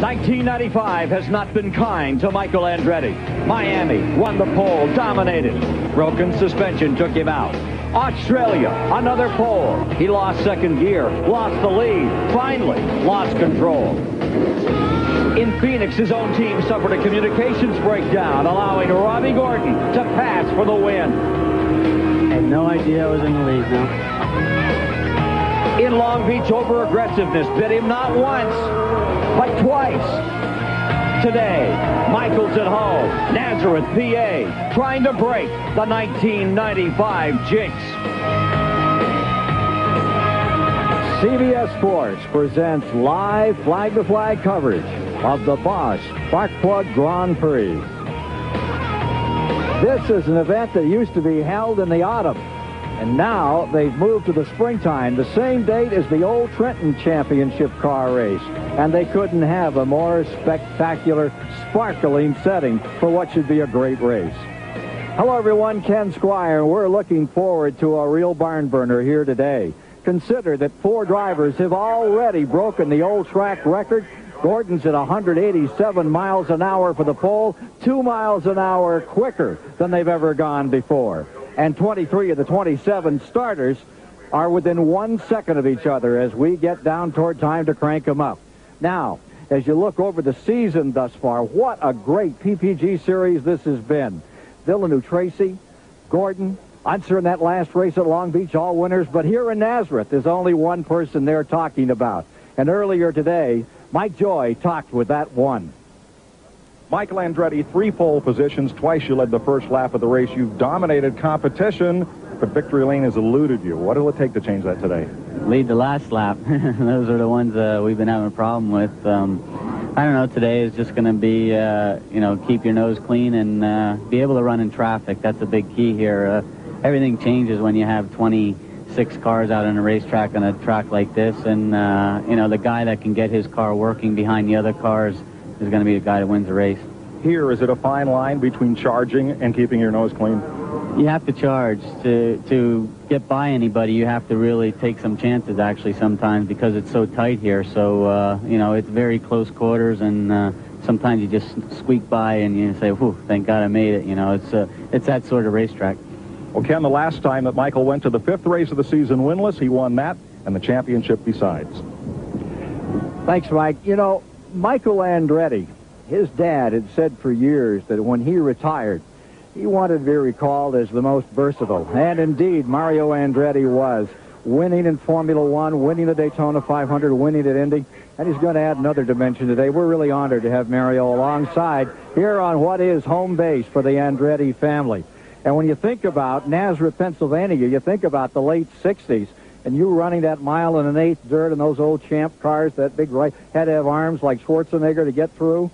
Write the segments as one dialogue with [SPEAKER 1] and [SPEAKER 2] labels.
[SPEAKER 1] 1995 has not been kind to Michael Andretti. Miami won the pole, dominated. Broken suspension took him out. Australia, another pole. He lost second gear, lost the lead, finally lost control. In Phoenix, his own team suffered a communications breakdown, allowing Robbie Gordon to pass for the win.
[SPEAKER 2] I had no idea I was in the lead now.
[SPEAKER 1] In Long Beach, over-aggressiveness bit him not once, but twice. Today, Michael's at home, Nazareth, PA, trying to break the 1995 jinx. CBS Sports presents live flag-to-flag coverage of the Bosch Spark Plug Grand Prix. This is an event that used to be held in the autumn, and now they've moved to the springtime, the same date as the old Trenton Championship car race. And they couldn't have a more spectacular, sparkling setting for what should be a great race. Hello, everyone. Ken Squire. We're looking forward to a real barn burner here today. Consider that 4 drivers have already broken the old track record. Gordon's at 187 miles an hour for the pole, 2 miles an hour quicker than they've ever gone before. And 23 of the 27 starters are within 1 second of each other as we get down toward time to crank them up. Now, as you look over the season thus far, what a great PPG series this has been. Villeneuve, Tracy, Gordon, Unser in that last race at Long Beach, all winners. But here in Nazareth, there's only one person they're talking about. And earlier today, Mike Joy talked with that one.
[SPEAKER 3] Michael Andretti, 3 pole positions. Twice you led the first lap of the race. You've dominated competition, but victory lane has eluded you. What will it take to change that today?
[SPEAKER 2] Lead the last lap. Those are the ones we've been having a problem with. I don't know, today is just going to be, keep your nose clean and be able to run in traffic. That's a big key here. Everything changes when you have 26 cars out on a racetrack on a track like this. And, the guy that can get his car working behind the other cars is going to be the guy that wins the race.
[SPEAKER 3] Here, is it a fine line between charging and keeping your nose clean?
[SPEAKER 2] You have to charge. To get by anybody, you have to really take some chances, actually, sometimes, because it's so tight here. So, it's very close quarters, and sometimes you just squeak by and you say, whew, thank God I made it. It's that sort of racetrack.
[SPEAKER 3] Well, Ken, the last time that Michael went to the 5th race of the season winless, he won that and the championship besides.
[SPEAKER 1] Thanks, Mike. Michael Andretti, his dad had said for years that when he retired, he wanted to be recalled as the most versatile. And indeed, Mario Andretti was, winning in Formula One, winning the Daytona 500, winning at Indy. And he's going to add another dimension today. We're really honored to have Mario alongside here on what is home base for the Andretti family. And when you think about Nazareth, Pennsylvania, you think about the late 60s. And you running that 1 1/8 dirt in those old champ cars, that big right, had to have arms like Schwarzenegger to get through.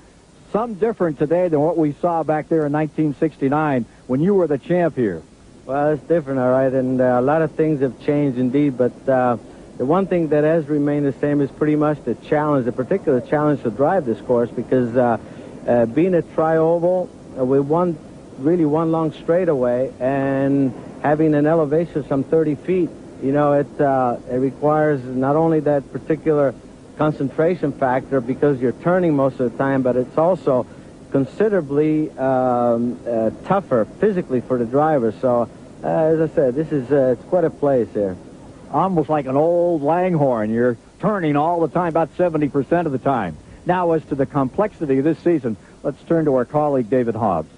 [SPEAKER 1] Some different today than what we saw back there in 1969 when you were the champ here.
[SPEAKER 4] Well, it's different, all right, and a lot of things have changed indeed, but the one thing that has remained the same is pretty much the challenge, the particular challenge to drive this course, because being a tri-oval, we really one long straightaway, and having an elevation of some 30 feet, it requires not only that particular concentration factor because you're turning most of the time, but it's also considerably tougher physically for the driver. So, as I said, this is it's quite a place here.
[SPEAKER 1] Almost like an old Langhorne. You're turning all the time, about 70% of the time. Now, as to the complexity of this season, let's turn to our colleague, David Hobbs.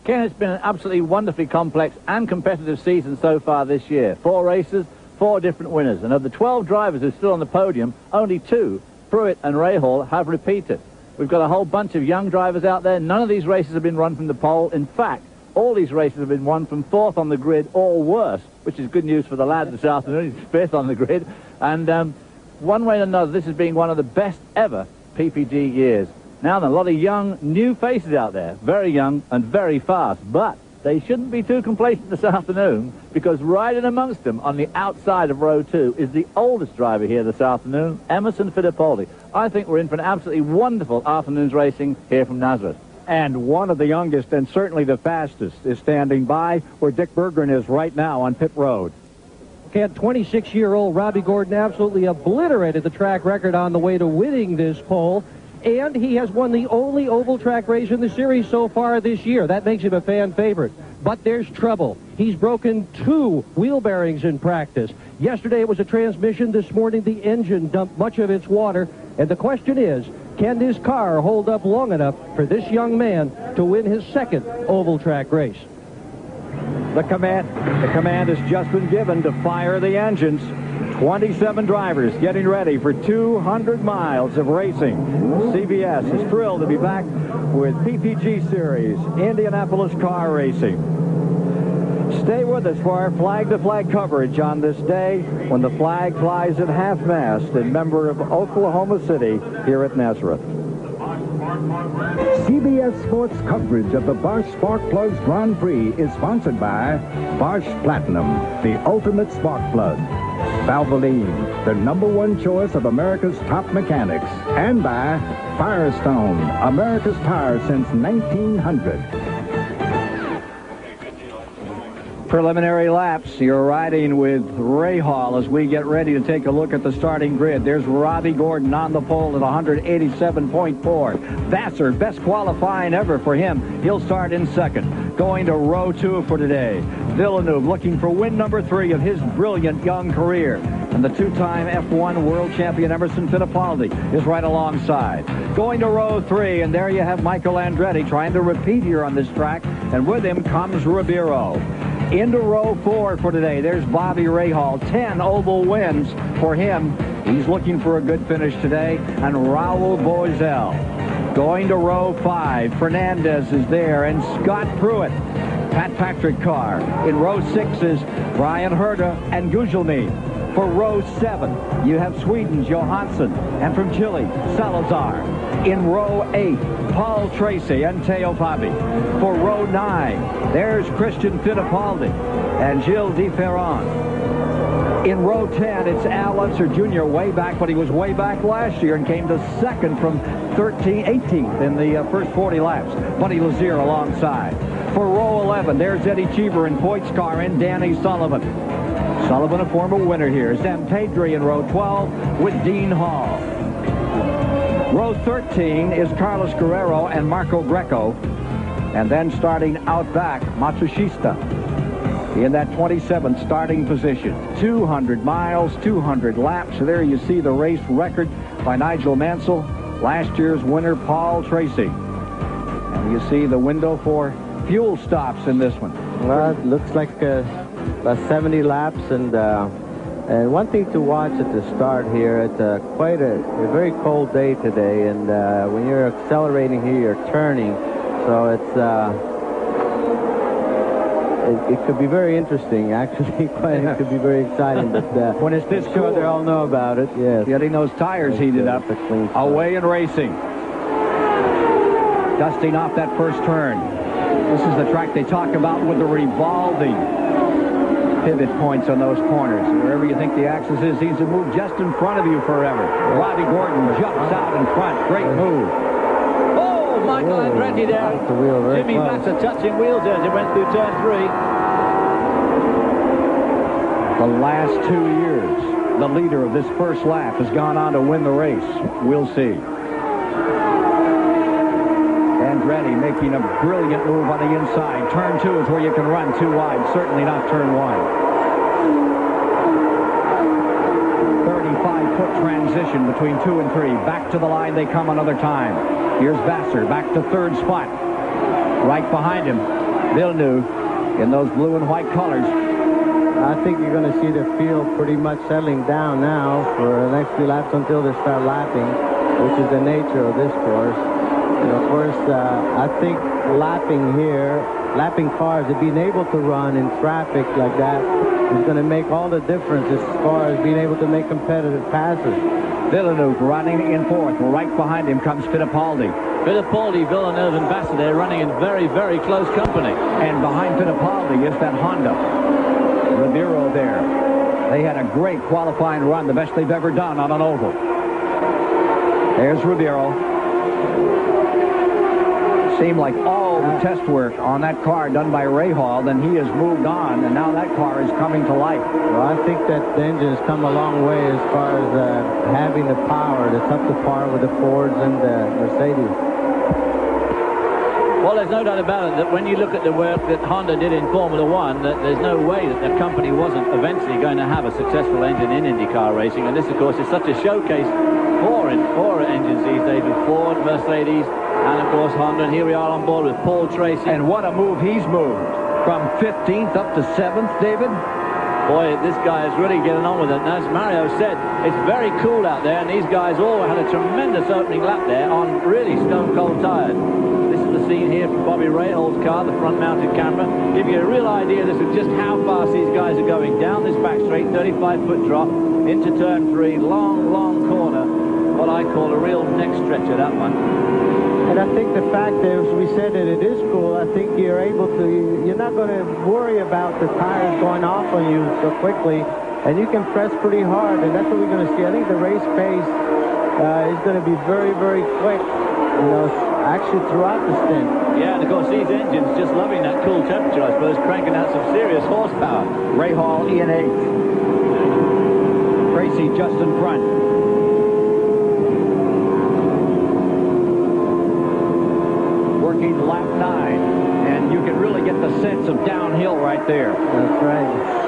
[SPEAKER 5] Ken, it's been an absolutely wonderfully complex and competitive season so far this year. 4 races, 4 different winners. And of the 12 drivers who are still on the podium, only 2, Pruitt and Rahal, have repeated. We've got a whole bunch of young drivers out there. None of these races have been run from the pole. In fact, all these races have been won from 4th on the grid or worse, which is good news for the lad this afternoon. He's 5th on the grid. And one way or another, this has been one of the best ever PPG years. Now, there are a lot of young, new faces out there, very young and very fast, but they shouldn't be too complacent this afternoon, because right in amongst them on the outside of row 2 is the oldest driver here this afternoon, Emerson Fittipaldi. I think we're in for an absolutely wonderful afternoon's racing here from Nazareth.
[SPEAKER 1] And one of the youngest and certainly the fastest is standing by where Dick Berggren is right now on pit road.
[SPEAKER 6] Ken, 26-year-old Robbie Gordon absolutely obliterated the track record on the way to winning this pole. and he has won the only oval track race in the series so far this year. That makes him a fan favorite. But there's trouble. He's broken 2 wheel bearings in practice. Yesterday it was a transmission. This morning the engine dumped much of its water. And the question is, can his car hold up long enough for this young man to win his second oval track race?
[SPEAKER 1] The command has just been given to fire the engines. 27 drivers getting ready for 200 miles of racing. CBS is thrilled to be back with PPG Series Indianapolis car racing. Stay with us for our flag-to-flag coverage on this day when the flag flies at half-mast in memory of Oklahoma City here at Nazareth.
[SPEAKER 7] CBS Sports coverage of the Bosch Spark Plugs Grand Prix is sponsored by Bosch Platinum, the ultimate spark plug. Valvoline, the #1 choice of America's top mechanics. And by Firestone, America's tire since 1900.
[SPEAKER 1] Preliminary laps. You're riding with Ray Hall as we get ready to take a look at the starting grid. There's Robbie Gordon on the pole at 187.4. Vassar, best qualifying ever for him. He'll start in second. Going to row 2 for today. Villeneuve looking for win number 3 of his brilliant young career. And the 2-time F1 world champion Emerson Fittipaldi is right alongside. Going to row 3, and there you have Michael Andretti trying to repeat here on this track. And with him comes Ribeiro. Into row 4 for today. There's Bobby Rahal. 10 oval wins for him. He's looking for a good finish today. And Raul Boesel. Going to row 5. Fernandez is there. And Scott Pruitt. Pat Patrick car. In row 6 is Brian Herta and Gugelmin. For row 7, you have Sweden's Johansson, and from Chile, Salazar. In row 8, Paul Tracy and Teo Fabi. For row 9, there's Christian Fittipaldi and Gilles Di Ferran. In row 10, it's Al Unser Jr. way back, but he was way back last year and came to second from 18th in the first 40 laps. Buddy Lazier alongside. For row 11, there's Eddie Cheever in Poit's car and Danny Sullivan. Sullivan, a former winner here. Sam Pedri in row 12 with Dean Hall. Row 13 is Carlos Guerrero and Marco Greco. And then starting out back, Matsushita in that 27th starting position. 200 miles, 200 laps. So there you see the race record by Nigel Mansell. Last year's winner, Paul Tracy. And you see the window for fuel stops in this one.
[SPEAKER 4] Well, it looks like about 70 laps, and one thing to watch at the start here, it's quite a very cold day today, and when you're accelerating here, you're turning, so it's it could be very interesting, actually. It could be very exciting, but
[SPEAKER 1] when it's this
[SPEAKER 4] sure
[SPEAKER 1] cool,
[SPEAKER 4] they all know about it. Yes,
[SPEAKER 1] getting those tires heated up. Away and racing, dusting off that first turn. This is the track they talk about with the revolving pivot points on those corners. Wherever you think the axis is, he's to move just in front of you forever. Robbie Gordon jumps out in front. Great move.
[SPEAKER 5] Oh, Michael Andretti there.
[SPEAKER 4] The wheel very
[SPEAKER 5] Jimmy
[SPEAKER 4] close.
[SPEAKER 5] Vassar touching wheels as he went through turn 3.
[SPEAKER 1] The last 2 years, the leader of this first lap has gone on to win the race. We'll see. Andretti making a brilliant move on the inside. Turn 2 is where you can run 2 wide. Certainly not turn 1. 35-foot transition between 2 and 3. Back to the line they come another time. Here's Vassar back to third spot. Right behind him, Villeneuve in those blue and white colors.
[SPEAKER 4] I think you're going to see the field pretty much settling down now for the next few laps until they start lapping, which is the nature of this course. And of course, I think lapping cars and being able to run in traffic like that is going to make all the difference as far as being able to make competitive passes.
[SPEAKER 1] Villeneuve running in fourth. Right behind him comes Fittipaldi.
[SPEAKER 5] Fittipaldi, Villeneuve, and Vassar, they're running in very, very close company.
[SPEAKER 1] And behind Fittipaldi is that Honda. Ribeiro there. They had a great qualifying run, the best they've ever done on an oval. There's Ribeiro. seemed like all the test work on that car done by Ray Hall, then he has moved on, and now that car is coming to life.
[SPEAKER 4] Well, I think that the engine has come a long way as far as having the power that's up to par with the Fords and the Mercedes.
[SPEAKER 5] Well, there's no doubt about it that when you look at the work that Honda did in Formula One, that there's no way that the company wasn't eventually going to have a successful engine in IndyCar racing. And this, of course, is such a showcase for engines these days with Ford, Mercedes, and, of course, Honda. And here we are on board with Paul Tracy.
[SPEAKER 1] And what a move he's moved. From 15th up to 7th, David.
[SPEAKER 5] Boy, this guy is really getting on with it. And as Mario said, it's very cool out there, and these guys all had a tremendous opening lap there on really stone-cold tires. This is the scene here from Bobby Rahall's car, the front-mounted camera. Give you a real idea this is just how fast these guys are going down this back straight, 35-foot drop, into turn 3, long, long corner. What I call a real neck stretcher, that one.
[SPEAKER 4] And I think the fact that, as we said, that it is cool, I think you're able to, you're not going to worry about the tires going off on you so quickly, and you can press pretty hard, and that's what we're going to see. I think the race pace is going to be very, very quick, you know, actually throughout the stint.
[SPEAKER 5] Yeah, and of course these engines just loving that cool temperature, I suppose, cranking out some serious horsepower.
[SPEAKER 1] Ray Hall in 8th. Tracy just in front. Working lap 9, and you can really get the sense of downhill right there.
[SPEAKER 4] That's right.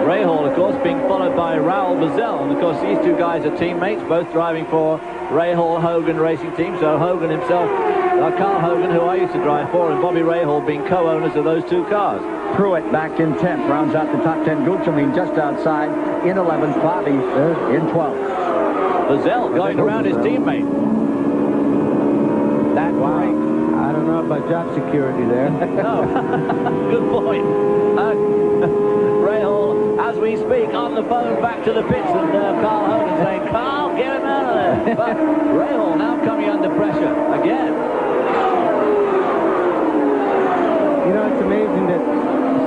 [SPEAKER 5] Rahal, of course, being followed by Raul Boesel, and of course these two guys are teammates, both driving for Rahal Hogan Racing Team. So Hogan himself, Carl Hogan, who I used to drive for, and Bobby Rahal being co-owners of those two cars.
[SPEAKER 1] Pruitt back in 10th, rounds out the top 10. Gucciolini just outside in 11th. Bobby in 12th.
[SPEAKER 5] Boesel going around his teammate.
[SPEAKER 1] That right.
[SPEAKER 4] I don't know about job security there.
[SPEAKER 5] No. Good point. Rahal, as we speak, on the phone back to the pits, and Carl Hogan saying, Carl, get him out of there. But Rahal now coming under pressure again.
[SPEAKER 4] You know, it's amazing that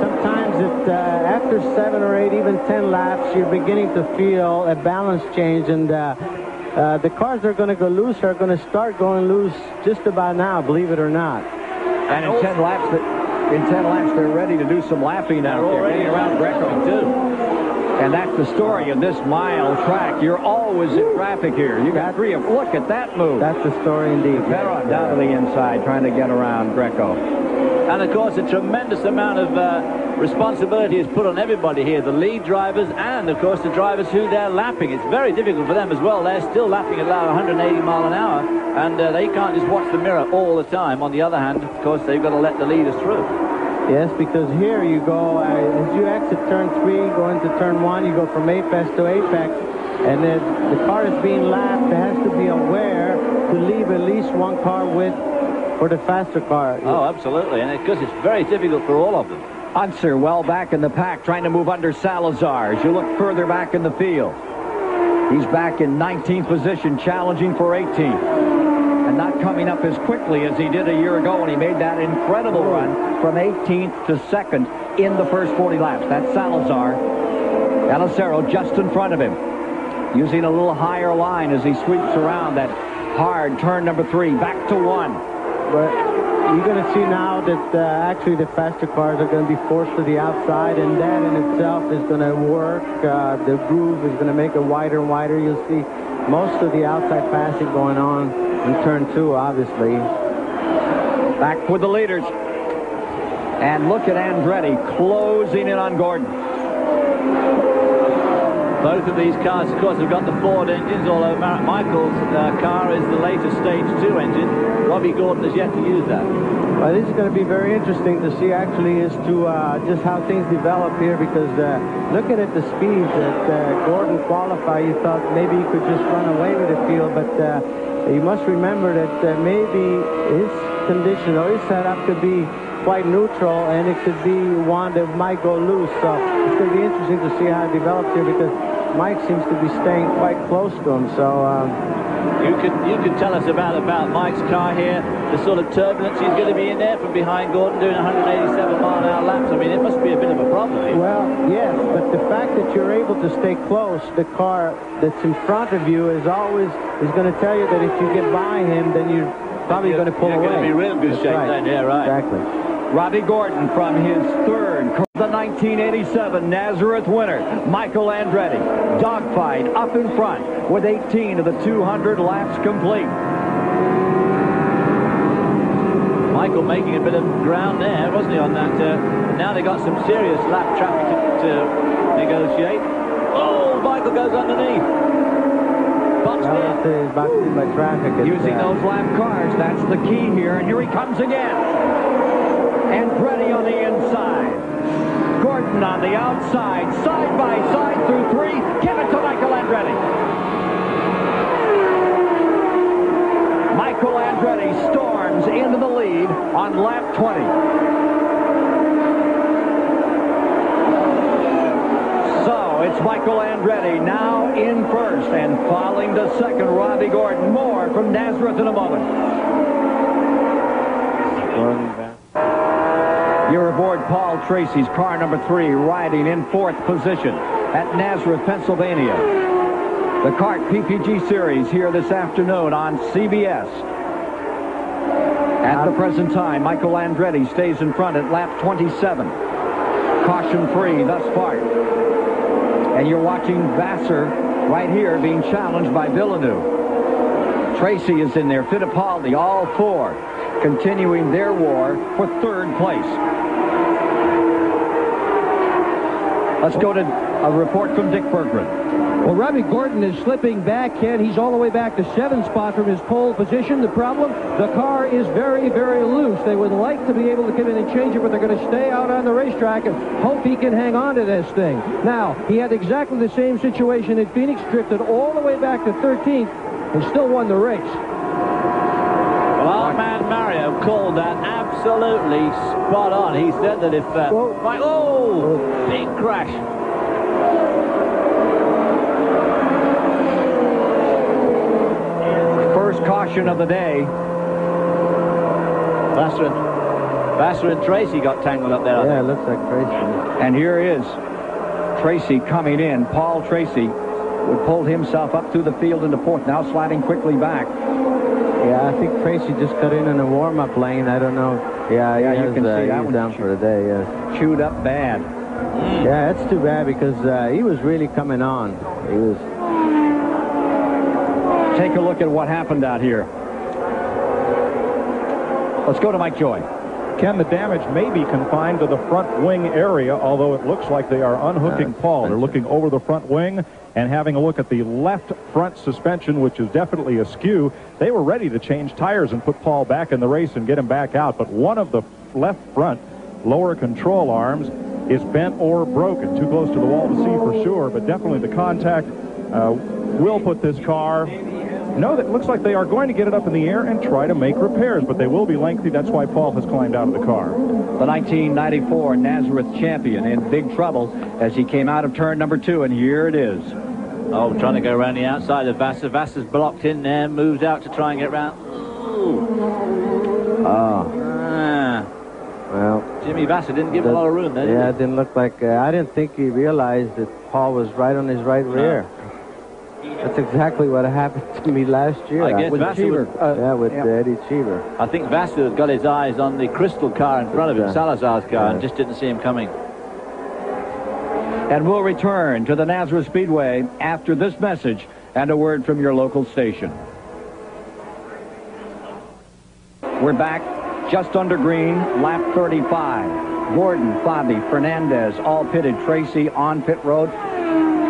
[SPEAKER 4] sometimes after 7 or 8, even 10 laps, you're beginning to feel a balance change, and the cars that are going to go loose are going to start going loose just about now, believe it or not.
[SPEAKER 1] And in 10 laps, they're ready to do some lapping out there, getting around Greco too. And that's the story of this mile track. You're always in traffic here. You got 3 of them. Look at that move.
[SPEAKER 4] That's the story indeed.
[SPEAKER 1] Perron down to the inside, trying to get around Greco.
[SPEAKER 5] And of course, a tremendous amount of responsibility is put on everybody here, the lead drivers and, of course, the drivers who they're lapping. It's very difficult for them as well. They're still lapping at about 180 mile an hour, and they can't just watch the mirror all the time. On the other hand, of course, they've got to let the leaders through.
[SPEAKER 4] Yes, because here you go, as you exit turn 3, go into turn 1, you go from apex to apex, and then the car is being lapped. It has to be aware to leave at least one car with for the faster car.
[SPEAKER 5] Oh, absolutely, and because it's very difficult for all of them.
[SPEAKER 1] Unser well back in the pack, trying to move under Salazar. As you look further back in the field, he's back in 19th position, challenging for 18th. And not coming up as quickly as he did a year ago when he made that incredible run from 18th to 2nd in the first 40 laps. That's Salazar. Elisero just in front of him, using a little higher line as he sweeps around that hard turn number 3, back to 1.
[SPEAKER 4] But you're going to see now that actually the faster cars are going to be forced to the outside, and that in itself is going to work. The groove is going to make it wider and wider. You'll see most of the outside passing going on in turn 2, obviously.
[SPEAKER 1] Back with the leaders. And look at Andretti closing in on Gordon.
[SPEAKER 5] Both of these cars, of course, have got the Ford engines, although Michael's car is the latest Stage 2 engine. Robbie Gordon has yet to use that.
[SPEAKER 4] Well, this is going to be very interesting to see, actually, as to just how things develop here, because looking at the speeds that Gordon qualified, you thought maybe he could just run away with the field, but you must remember that maybe his condition or his setup could be quite neutral, and it could be one that might go loose. So it's going to be interesting to see how it develops here, because Mike seems to be staying quite close to him. So
[SPEAKER 5] you could tell us about Mike's car here, the sort of turbulence he's going to be in there from behind Gordon doing 187-mile-an-hour laps. I mean, it must be a bit of a problem here.
[SPEAKER 4] Well, yes, but the fact that you're able to stay close, the car that's in front of you is going to tell you that if you get by him, then you're probably going to pull away.
[SPEAKER 5] You're going to be real good shape then, yeah, right.
[SPEAKER 4] Exactly.
[SPEAKER 1] Robbie Gordon from his third, the 1987 Nazareth winner, Michael Andretti. Dogfight up in front with 18 of the 200 laps complete.
[SPEAKER 5] Michael making a bit of ground there, wasn't he, on that? Now they got some serious lap traffic to negotiate. Oh, Michael goes underneath. Boxed in.
[SPEAKER 4] He's boxed in by traffic.
[SPEAKER 1] Using those lap cars, that's the key here. And here he comes again. Andretti on the inside. Gordon on the outside. Side by side through three. Give it to Michael Andretti. Michael Andretti storms into the lead on lap 20. So it's Michael Andretti now in first and falling to second. Robbie Gordon. More from Nazareth in a moment. You're aboard Paul Tracy's car number 3, riding in 4th position at Nazareth, Pennsylvania. The Kart PPG Series here this afternoon on CBS. At the present time, Michael Andretti stays in front at lap 27. Caution free thus far. And you're watching Vassar right here being challenged by Villeneuve. Tracy is in there, Fittipaldi, all four continuing their war for 3rd place. Let's go to a report from Dick Berggren.
[SPEAKER 6] Well, Robbie Gordon is slipping back, Ken. He's all the way back to 7th spot from his pole position. The problem, the car is very, very loose. They would like to be able to come in and change it, but they're going to stay out on the racetrack and hope he can hang on to this thing. Now, he had exactly the same situation in Phoenix, drifted all the way back to 13th, and still won the race.
[SPEAKER 5] Well, our man Mario called that absolutely spot on. He said that if... big crash.
[SPEAKER 1] First caution of the day.
[SPEAKER 5] Vassar and Tracy got tangled up there.
[SPEAKER 4] Yeah, it looks like Tracy.
[SPEAKER 1] And here is Tracy coming in. Paul Tracy would pull himself up through the field into 4th, now sliding quickly back.
[SPEAKER 4] Yeah, I think Tracy just cut in a warm-up lane. I don't know. Yeah,
[SPEAKER 1] you can see that
[SPEAKER 4] he's
[SPEAKER 1] one
[SPEAKER 4] down for the day. Yeah.
[SPEAKER 1] Chewed up bad.
[SPEAKER 4] Yeah, that's too bad because he was really coming on. He was.
[SPEAKER 1] Take a look at what happened out here. Let's go to Mike Joy.
[SPEAKER 3] Ken, the damage may be confined to the front wing area, although it looks like they are unhooking Paul. They're looking over the front wing and having a look at the left front suspension, which is definitely askew. They were ready to change tires and put Paul back in the race and get him back out, but one of the left front lower control arms is bent or broken. Too close to the wall to see for sure, but definitely the contact will put this car... No, that looks like they are going to get it up in the air and try to make repairs, but they will be lengthy. That's why Paul has climbed out of the car.
[SPEAKER 1] The 1994 Nazareth champion in big trouble as he came out of turn number 2, and here it is.
[SPEAKER 5] Oh, trying to go around the outside of Vassar. Vassar's blocked in there, moves out to try and get around.
[SPEAKER 4] Well,
[SPEAKER 5] Jimmy Vassar didn't give him a lot of room there,
[SPEAKER 4] Yeah, it didn't look like... I didn't think he realized that Paul was right on his right rear. That's exactly what happened to me last year.
[SPEAKER 5] I guess
[SPEAKER 4] with
[SPEAKER 5] Vassar
[SPEAKER 4] with Eddie Cheever.
[SPEAKER 5] I think Vassar had got his eyes on the Crystal car in front of him, Salazar's car, and just didn't see him coming.
[SPEAKER 1] And we'll return to the Nazareth Speedway after this message and a word from your local station. We're back just under green, lap 35. Gordon, Fabi, Fernandez, all pitted. Tracy on pit road.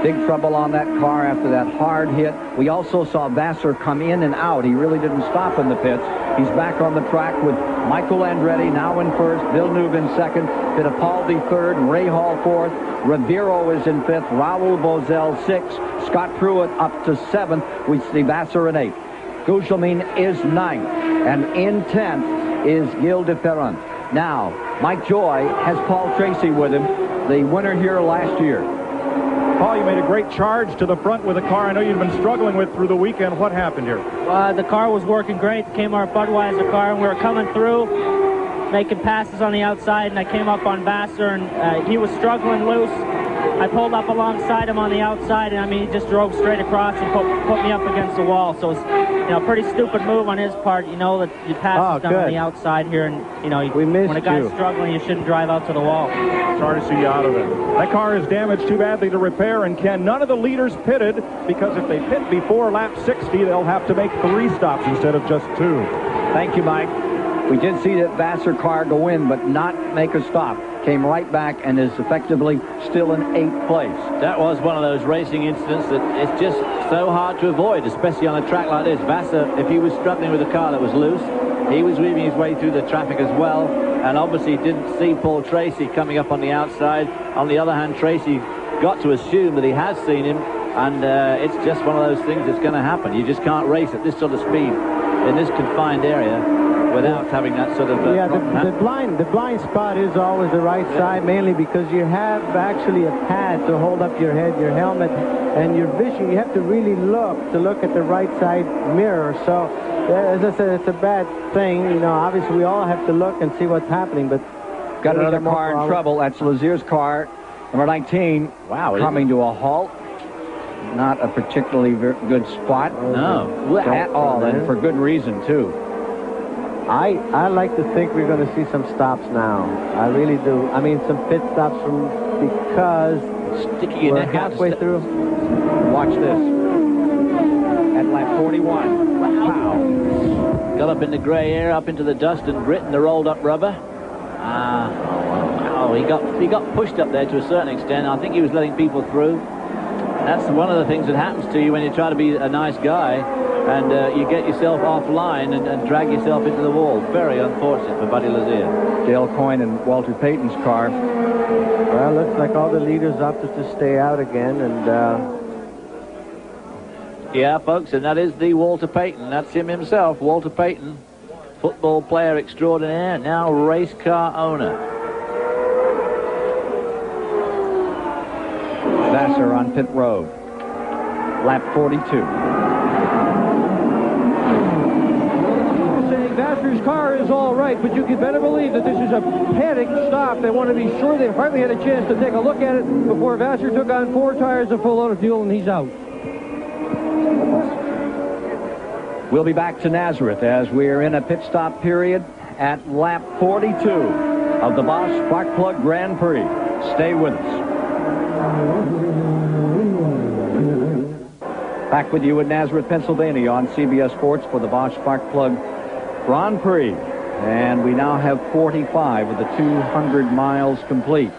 [SPEAKER 1] Big trouble on that car after that hard hit. We also saw Vassar come in and out. He really didn't stop in the pits. He's back on the track with Michael Andretti now in first, Villeneuve in second, Fittipaldi third, Ray Hall fourth, Rivero is in fifth, Raul Boesel sixth, Scott Pruitt up to seventh. We see Vassar in eighth. Gugelmin is ninth, and in 10th is Gilles de Ferrand. Now, Mike Joy has Paul Tracy with him, the winner here last year.
[SPEAKER 3] Paul, you made a great charge to the front with a car I know you've been struggling with through the weekend. What happened here?
[SPEAKER 8] The car was working great. The Kmart Budweiser car, and we were coming through, making passes on the outside, and I came up on Vassar, and he was struggling loose. I pulled up alongside him on the outside, and I mean, he just drove straight across and put me up against the wall. So it's, you know, a pretty stupid move on his part. You know that you pass down on the outside here, and you know when a guy's struggling, you shouldn't drive out to the wall.
[SPEAKER 3] Sorry to see you out of it. That car is damaged too badly to repair, and Ken, none of the leaders pitted, because if they pit before lap 60, they'll have to make 3 stops instead of just 2.
[SPEAKER 1] Thank you, Mike. We did see that Vassar car go in, but not make a stop. Came right back and is effectively still in 8th place.
[SPEAKER 5] That was one of those racing incidents that it's just so hard to avoid, especially on a track like this. Vassar, if he was struggling with a car that was loose, he was weaving his way through the traffic as well, and obviously didn't see Paul Tracy coming up on the outside. On the other hand, Tracy got to assume that he has seen him, and it's just one of those things that's going to happen. You just can't race at this sort of speed in this confined area without having that sort of
[SPEAKER 4] the blind spot is always the right side, mainly because you have actually a pad to hold up your head, your helmet, and your vision. You have to really look at the right side mirror. So as I said, it's a bad thing. You know, obviously we all have to look and see what's happening, but
[SPEAKER 1] got another car in trouble. That's Lazier's car, number 19.
[SPEAKER 5] Wow,
[SPEAKER 1] coming to a halt. Not a particularly good spot.
[SPEAKER 5] No,
[SPEAKER 1] at all, and for good reason too.
[SPEAKER 4] I like to think we're going to see some stops now. I really do. I mean, some pit stops because
[SPEAKER 5] sticking your neck out
[SPEAKER 4] halfway through.
[SPEAKER 1] Watch this. At lap 41. Wow.
[SPEAKER 5] Got up in the gray air, up into the dust and grit and the rolled up rubber. He got pushed up there to a certain extent. I think he was letting people through. That's one of the things that happens to you when you try to be a nice guy and you get yourself offline and drag yourself into the wall. Very unfortunate for Buddy Lazier.
[SPEAKER 1] Dale Coyne and Walter Payton's car.
[SPEAKER 4] Well, looks like all the leaders opted to stay out again, and
[SPEAKER 5] yeah, folks, and that is the Walter Payton. That's him himself, Walter Payton, football player extraordinaire, now race car owner.
[SPEAKER 1] Vassar on pit road. Lap 42.
[SPEAKER 6] Saying Vassar's car is all right, but you can better believe that this is a panicked stop. They want to be sure. They hardly had a chance to take a look at it before Vassar took on 4 tires, a full load of fuel, and he's out.
[SPEAKER 1] We'll be back to Nazareth as we're in a pit stop period at lap 42 of the Bosch Sparkplug Grand Prix. Stay with us. Back with you in Nazareth, Pennsylvania on CBS Sports for the Bosch Sparkplug Grand Prix. And we now have 45 of the 200 miles complete.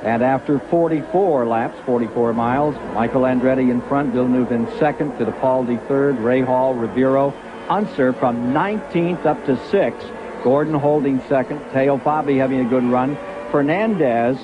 [SPEAKER 1] And after 44 laps, 44 miles, Michael Andretti in front, Villeneuve in second, Fittipaldi third, Ray Hall, Ribeiro, Unser from 19th up to 6th, Gordon holding second, Teo Fabi having a good run, Fernandez,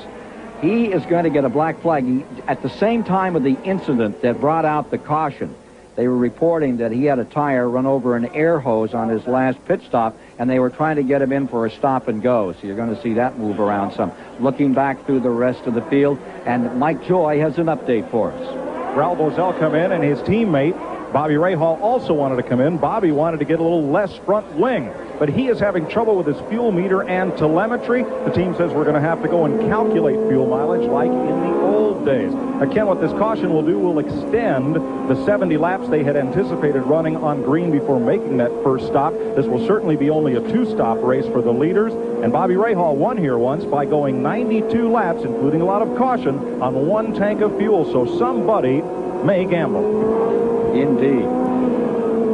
[SPEAKER 1] he is going to get a black flag. At the same time of the incident that brought out the caution, they were reporting that he had a tire run over an air hose on his last pit stop, and they were trying to get him in for a stop and go. So you're going to see that move around some. Looking back through the rest of the field, and Mike Joy has an update for us.
[SPEAKER 3] Raul Boesel come in, and his teammate, Bobby Rahal, also wanted to come in. Bobby wanted to get a little less front wing, but he is having trouble with his fuel meter and telemetry. The team says we're going to have to go and calculate fuel mileage like in the old days. Again, what this caution will do will extend the 70 laps they had anticipated running on green before making that first stop. This will certainly be only a 2-stop race for the leaders, and Bobby Rahal won here once by going 92 laps, including a lot of caution, on 1 tank of fuel, so somebody may gamble.
[SPEAKER 1] Indeed.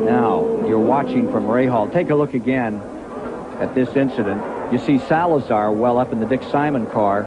[SPEAKER 1] Now, you're watching from Rahal. Take a look again at this incident. You see Salazar well up in the Dick Simon car.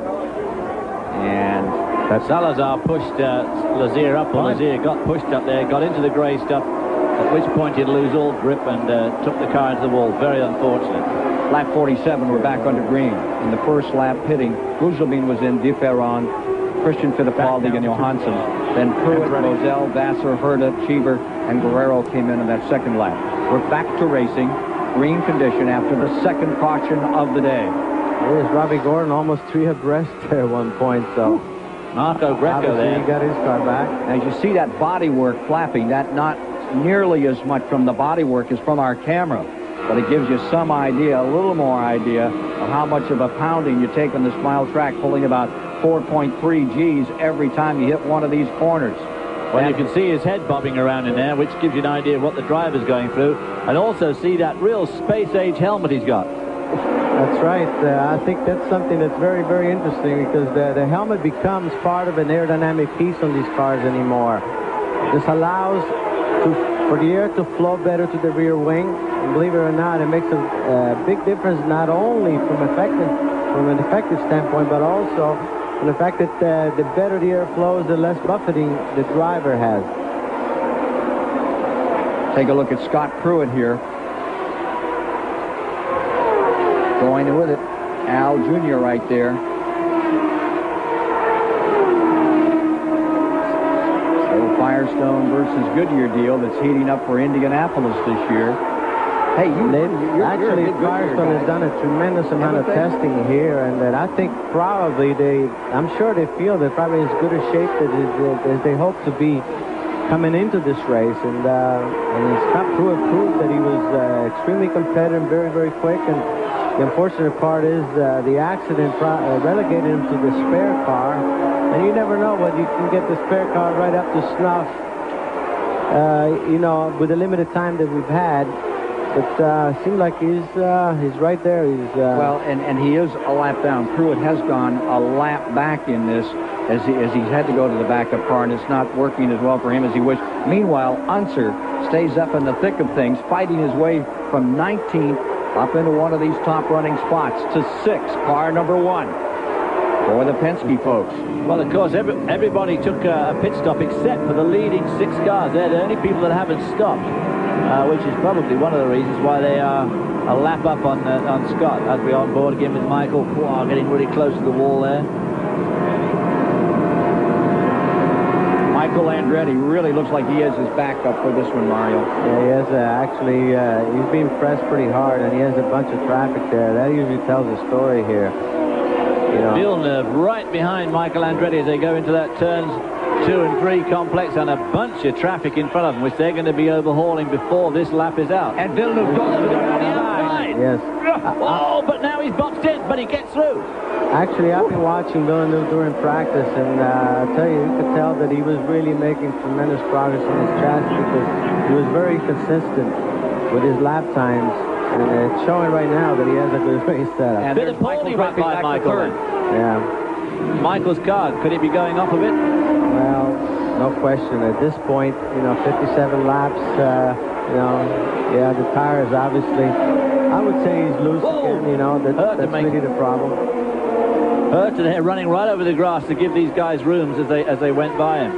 [SPEAKER 1] And
[SPEAKER 5] that Salazar pushed Lazier up, or Lazier got pushed up there, got into the gray stuff, at which point he'd lose all grip and took the car into the wall. Very unfortunate.
[SPEAKER 1] Lap 47, we're back under green. In the first lap pitting, Rougelmin was in, DeFerron, Christian Fittipaldi and Johansson. Then Pruitt, Boesel, Vassar, Herta, Cheever, and Guerrero came in that second lap. We're back to racing. Green condition after the second caution of the day.
[SPEAKER 4] There's Robbie Gordon almost 3 abreast at one point. So
[SPEAKER 5] Marco Greco
[SPEAKER 4] Obviously,
[SPEAKER 5] there.
[SPEAKER 4] he got his car back.
[SPEAKER 1] As you see that bodywork flapping, that not nearly as much from the bodywork as from our camera, but it gives you some idea, a little more idea of how much of a pounding you take on the smile track, pulling about 4.3 Gs every time you hit one of these corners.
[SPEAKER 5] Well, you can see his head bobbing around in there, which gives you an idea of what the driver's going through, and also see that real space-age helmet he's got.
[SPEAKER 4] That's right. I think that's something that's very, very interesting, because the helmet becomes part of an aerodynamic piece on these cars anymore. This allows for the air to flow better to the rear wing, and believe it or not, it makes a big difference not only from an effective standpoint, but also from the fact that the better the air flows, the less buffeting the driver has.
[SPEAKER 1] Take a look at Scott Pruitt here. Going with it. Al Jr. right there. Little Firestone versus Goodyear deal that's heating up for Indianapolis this year. Hey,
[SPEAKER 4] Actually, Firestone has done a tremendous amount of testing here, and that I think probably I'm sure they feel they're probably as good a shape as they hope to be coming into this race. And Scott Pruitt proved that he was extremely competitive and very, very quick. And the unfortunate part is the accident relegated him to the spare car. And you never know whether you can get the spare car right up to snuff, you know, with the limited time that we've had. But it seems like he's right there.
[SPEAKER 1] Well, and he is a lap down. Pruitt has gone a lap back in this as he's had to go to the backup car, and it's not working as well for him as he wished. Meanwhile, Unser stays up in the thick of things, fighting his way from 19th up into one of these top running spots to 6th, car number 1 for the Penske folks.
[SPEAKER 5] Well, of course, everybody took a pit stop except for the leading 6 cars. They're the only people that haven't stopped, which is probably one of the reasons why they are a lap up on Scott. As we on board again with Michael. Wow, getting really close to the wall there.
[SPEAKER 1] Michael Andretti really looks like he has his backup for this one, Mario.
[SPEAKER 4] Yeah, he has actually, he's being pressed pretty hard, and he has a bunch of traffic there. That usually tells a story here. You know.
[SPEAKER 5] Villeneuve right behind Michael Andretti as they go into that turns 2 and 3 complex, and a bunch of traffic in front of them, which they're going to be overhauling before this lap is out.
[SPEAKER 1] And Villeneuve goes on the outside.
[SPEAKER 4] Yes.
[SPEAKER 5] Oh, but now he's boxed in, but he gets through.
[SPEAKER 4] Actually, I've been watching Villeneuve during practice, and I tell you, you could tell that he was really making tremendous progress on his chassis, because he was very consistent with his lap times, and it's showing right now that he has a good race setup.
[SPEAKER 5] And there's Michael right by Michael.
[SPEAKER 4] Yeah.
[SPEAKER 5] Michael's car, could it be going off a bit?
[SPEAKER 4] Well, no question. At this point, you know, 57 laps, you know, yeah, the tires obviously, I would say he's loose again, you know, that's really the problem.
[SPEAKER 5] Hurt, they're running right over the grass to give these guys rooms as they went by him.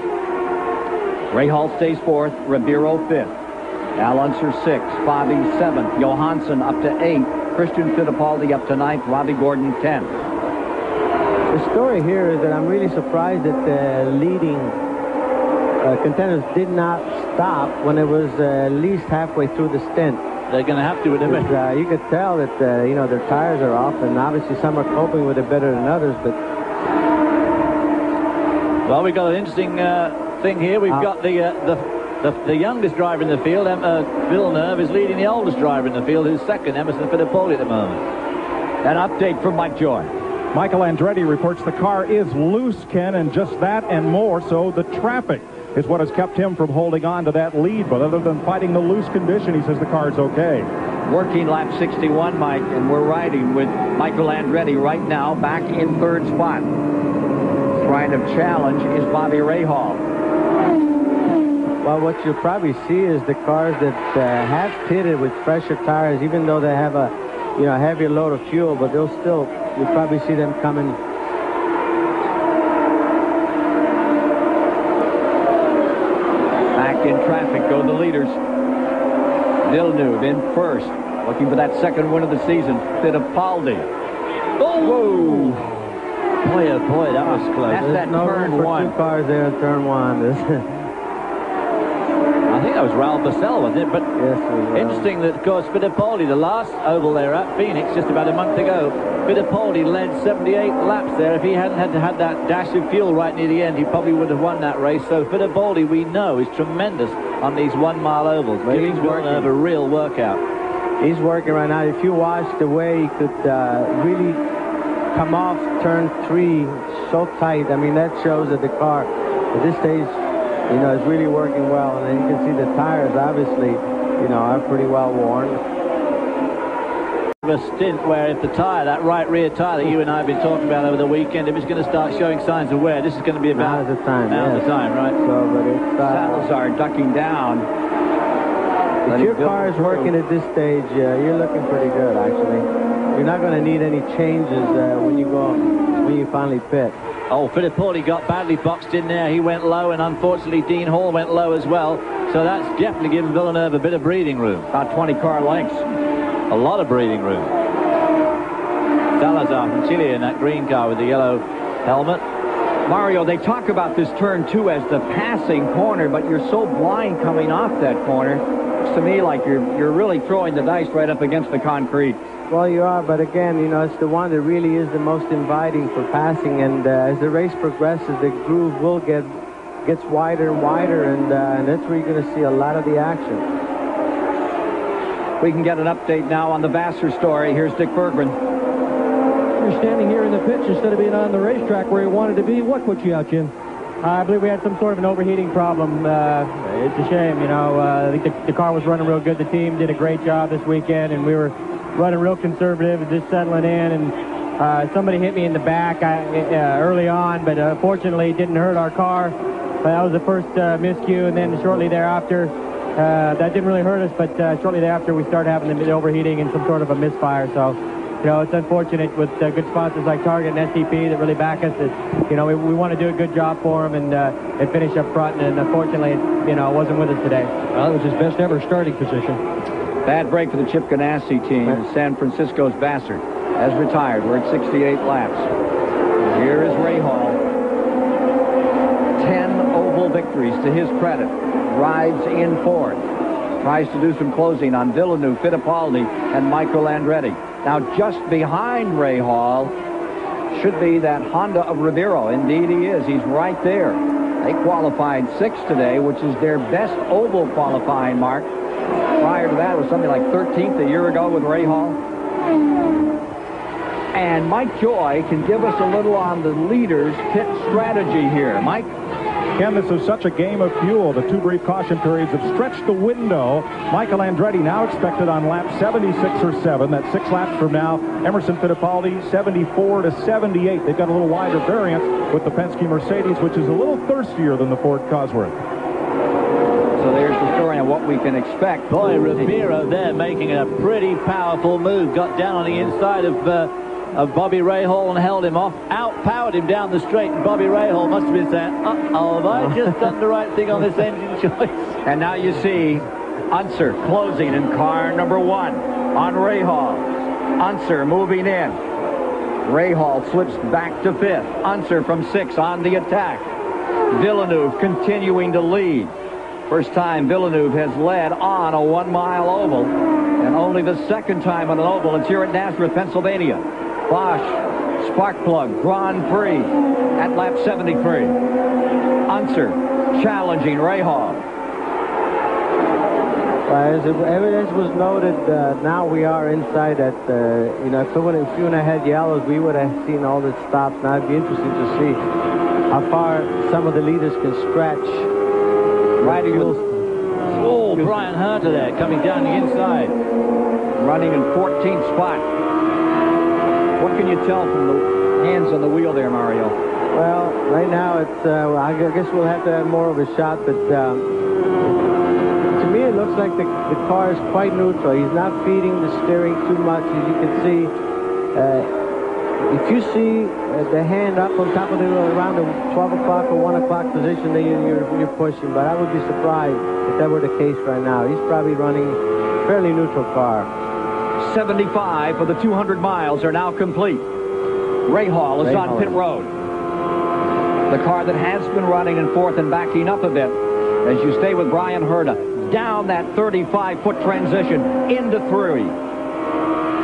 [SPEAKER 1] Rahal stays 4th, Ribeiro 5th. Al Unser 6th, Fabi 7th, Johansson up to 8th, Christian Fittipaldi up to 9th, Robbie Gordon 10th.
[SPEAKER 4] The story here is that I'm really surprised that the leading contenders did not stop when it was at least halfway through the stint.
[SPEAKER 5] They're going to have to,
[SPEAKER 4] you could tell that you know, their tires are off, and obviously some are coping with it better than others. But
[SPEAKER 5] well, we've got an interesting thing here. We've got the youngest driver in the field, Villeneuve, is leading the oldest driver in the field, who's second, Emerson Fittipaldi, at the moment.
[SPEAKER 1] An update from Mike Joy.
[SPEAKER 3] Michael Andretti reports the car is loose, Ken, and just that and more so the traffic is what has kept him from holding on to that lead. But other than fighting the loose condition, he says the car's okay.
[SPEAKER 1] Working lap 61, Mike, and we're riding with Michael Andretti right now back in 3rd spot. Trying to challenge is Bobby Rahal.
[SPEAKER 4] Well, what you'll probably see is the cars that have pitted with fresher tires, even though they have a heavier load of fuel, but you'll probably see them coming.
[SPEAKER 1] Back in traffic go the leaders. Villeneuve in 1st, looking for that 2nd win of the season. Fittipaldi. Oh, whoa!
[SPEAKER 5] Boy, oh boy, that was close.
[SPEAKER 1] That's
[SPEAKER 4] There's
[SPEAKER 1] that
[SPEAKER 4] no
[SPEAKER 1] turn
[SPEAKER 4] room for
[SPEAKER 1] 1.
[SPEAKER 4] 2 cars there in turn 1.
[SPEAKER 5] that was Raul Barcelo, wasn't it? But
[SPEAKER 4] yes,
[SPEAKER 5] interesting that, of course, Fittipaldi, the last oval there at Phoenix just about a month ago, Fittipaldi led 78 laps there. If he hadn't had that dash of fuel right near the end, he probably would have won that race. So Fittipaldi, we know, is tremendous on these 1 mile ovals, giving Villeneuve a real workout.
[SPEAKER 4] He's working right now. If you watch the way he could really come off turn 3 so tight, I mean, that shows that the car at this stage, you know, is really working well. And then you can see the tires, obviously, you know, are pretty well worn.
[SPEAKER 5] A stint where if the tire, that right rear tire that you and I have been talking about over the weekend, if it's going to start showing signs of wear, this is going to be about
[SPEAKER 4] now's the time.
[SPEAKER 5] Now's the time, right?
[SPEAKER 4] So, but it's
[SPEAKER 1] Salazar ducking down.
[SPEAKER 4] if your car is working at this stage, you're looking pretty good, actually. You're not going to need any changes when you finally pit.
[SPEAKER 5] Oh, Fittipaldi got badly boxed in there. He went low, and unfortunately Dean Hall went low as well. So that's definitely given Villeneuve a bit of breathing room.
[SPEAKER 1] About 20 car lengths.
[SPEAKER 5] A lot of breathing room. Salazar from Chile in that green car with the yellow helmet.
[SPEAKER 1] Mario, they talk about this turn 2 as the passing corner, but you're so blind coming off that corner. Looks to me like you're really throwing the dice right up against the concrete.
[SPEAKER 4] Well, you are, but again, you know, it's the one that really is the most inviting for passing, and as the race progresses, the groove will gets wider and wider, and that's where you're going to see a lot of the action.
[SPEAKER 1] We can get an update now on the Vassar story. Here's Dick Berggren.
[SPEAKER 6] You're standing here in the pits instead of being on the racetrack where you wanted to be. What put you out, Jim?
[SPEAKER 9] I believe we had some sort of an overheating problem. It's a shame, you know. I think the car was running real good. The team did a great job this weekend, and we were running real conservative and just settling in. And somebody hit me in the back early on, but fortunately it didn't hurt our car. That was the first miscue, and then shortly thereafter, that didn't really hurt us, but shortly thereafter we started having the overheating and some sort of a misfire. So, you know, it's unfortunate with good sponsors like Target and STP that really back us. That, you know, we want to do a good job for them and finish up front. And unfortunately, you know, it wasn't with us today.
[SPEAKER 6] Well, it was his best ever starting position.
[SPEAKER 1] Bad break for the Chip Ganassi team. San Francisco's Vassar has retired. We're at 68 laps. Here is Ray Hall. 10 oval victories to his credit. Rides in fourth. Tries to do some closing on Villeneuve, Fittipaldi, and Michael Andretti. Now, just behind Ray Hall should be that Honda of Rivero. Indeed, he is. He's right there. They qualified 6th today, which is their best oval qualifying mark. Prior to that, it was something like 13th a year ago with Ray Hall. And Mike Joy can give us a little on the leaders' pit strategy here. Mike?
[SPEAKER 3] Ken, this is such a game of fuel. The 2 brief caution periods have stretched the window. Michael Andretti now expected on lap 76 or 7. That's 6 laps from now. Emerson Fittipaldi, 74 to 78. They've got a little wider variance with the Penske Mercedes, which is a little thirstier than the Ford Cosworth.
[SPEAKER 1] So there's the story on what we can expect.
[SPEAKER 5] Boy, Rivero there making a pretty powerful move. Got down on the inside of Bobby Rahal and held him off. Outpowered him down the straight. And Bobby Rahal must have been saying, uh-oh, have I just done the right thing on this engine choice?
[SPEAKER 1] And now you see Unser closing in car number 1 on Rahal. Unser moving in. Rahal slips back to 5th. Unser from 6 on the attack. Villeneuve continuing to lead. First time Villeneuve has led on a 1 mile oval, and only the second time on an oval. It's here at Nazareth, Pennsylvania. Bosch Sparkplug Grand Prix at lap 73. Unser challenging Rahal.
[SPEAKER 4] As the evidence was noted, now we are inside that, you know, if you would have had yellows, we would have seen all the stops. Now it'd be interesting to see how far some of the leaders can stretch.
[SPEAKER 1] Riding with
[SPEAKER 5] Brian Hunter there coming down the inside.
[SPEAKER 1] Running in 14th spot. What can you tell from the hands on the wheel there, Mario?
[SPEAKER 4] Well, right now it's, I guess we'll have to have more of a shot, but to me it looks like the car is quite neutral. He's not feeding the steering too much, as you can see. If you see the hand up on top of the wheel around the 12 o'clock or 1 o'clock position, then you're pushing. But I would be surprised if that were the case right now. He's probably running a fairly neutral car.
[SPEAKER 1] 75 for the 200 miles are now complete. Rahal is on pit road. The car that has been running in 4th and backing up a bit as you stay with Brian Herta. down that 35-foot transition into 3.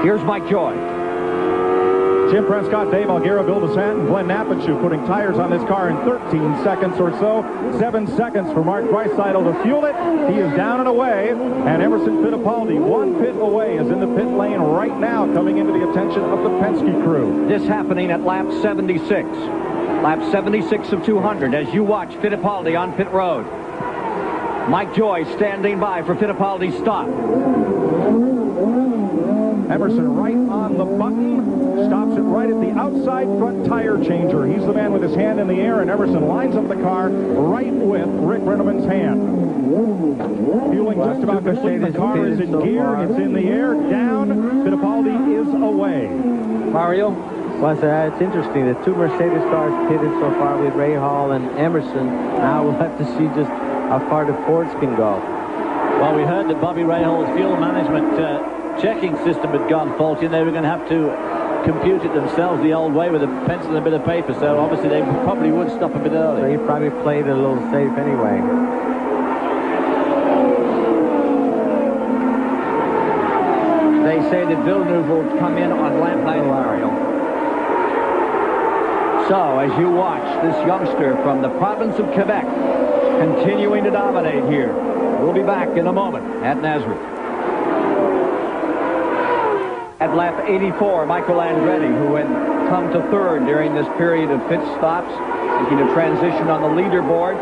[SPEAKER 1] Here's Mike Joy.
[SPEAKER 3] Jim Prescott, Dave Alguera, Bill DeSant, and Glenn Napichu putting tires on this car in 13 seconds or so. 7 seconds for Mark Dreisaitl to fuel it. He is down and away. And Emerson Fittipaldi, 1 pit away, is in the pit lane right now, coming into the attention of the Penske crew.
[SPEAKER 1] This happening at lap 76. Lap 76 of 200 as you watch Fittipaldi on pit road. Mike Joy standing by for Fittipaldi's stop.
[SPEAKER 3] Emerson right on the button, stops it right at the outside front tire changer. He's the man with his hand in the air, and Emerson lines up the car right with Rick Brenneman's hand. Fueling just about complete. The car is in gear. It's in the air. Down. Fittipaldi is away.
[SPEAKER 1] Mario?
[SPEAKER 4] Well, it's interesting. The 2 Mercedes cars pitted so far with Ray Hall and Emerson. Now we'll have to see just how far the Fords can go.
[SPEAKER 5] Well, we heard that Bobby Rahall's fuel management checking system had gone faulty, and they were going to have to compute it themselves the old way with a pencil and a bit of paper. So obviously they probably would stop a bit early.
[SPEAKER 4] So he probably played it a little safe anyway.
[SPEAKER 1] They say that Villeneuve will come in on lap 9, Mario. So, as you watch this youngster from the province of Quebec continuing to dominate here, we'll be back in a moment at Nazareth. At lap 84, Michael Andretti, who had come to 3rd during this period of pit stops, making a transition on the leaderboard.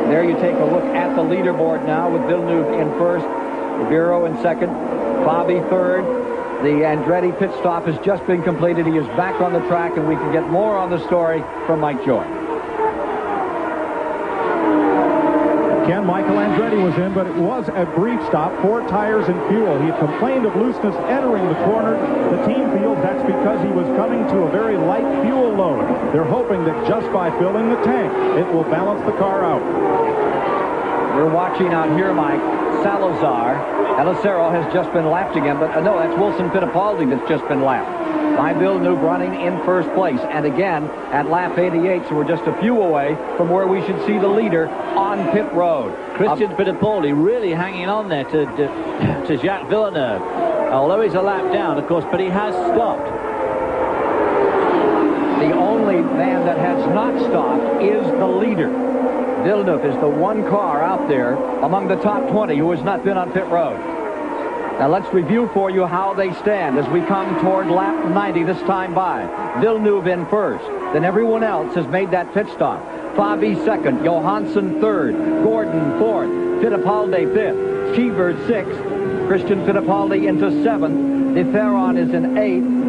[SPEAKER 1] There you take a look at the leaderboard now with Villeneuve in 1st, Ribeiro in 2nd, Bobby 3rd. The Andretti pit stop has just been completed. He is back on the track, and we can get more on the story from Mike Joy.
[SPEAKER 3] Ken, Michael Andretti was in, but it was a brief stop. 4 tires and fuel. He had complained of looseness entering the corner. The team feels that's because he was coming to a very light fuel load. They're hoping that just by filling the tank, it will balance the car out.
[SPEAKER 1] We're watching out here, Mike. Salazar. Elisero has just been lapped again, but no, that's Wilson Fittipaldi that's just been lapped. By Villeneuve running in 1st place. And again, at lap 88, so we're just a few away from where we should see the leader on pit road.
[SPEAKER 5] Christian Fittipaldi really hanging on there to Jacques Villeneuve. Although he's a lap down, of course, but he has stopped.
[SPEAKER 1] The only man that has not stopped is the leader. Villeneuve is the one car out there among the top 20 who has not been on pit road. Now let's review for you how they stand as we come toward lap 90 this time by. Villeneuve in 1st. Then everyone else has made that pit stop. Fabi 2nd, Johansson 3rd, Gordon 4th, Fittipaldi 5th, Cheever 6th, Christian Fittipaldi into 7th, De Ferron is in 8th,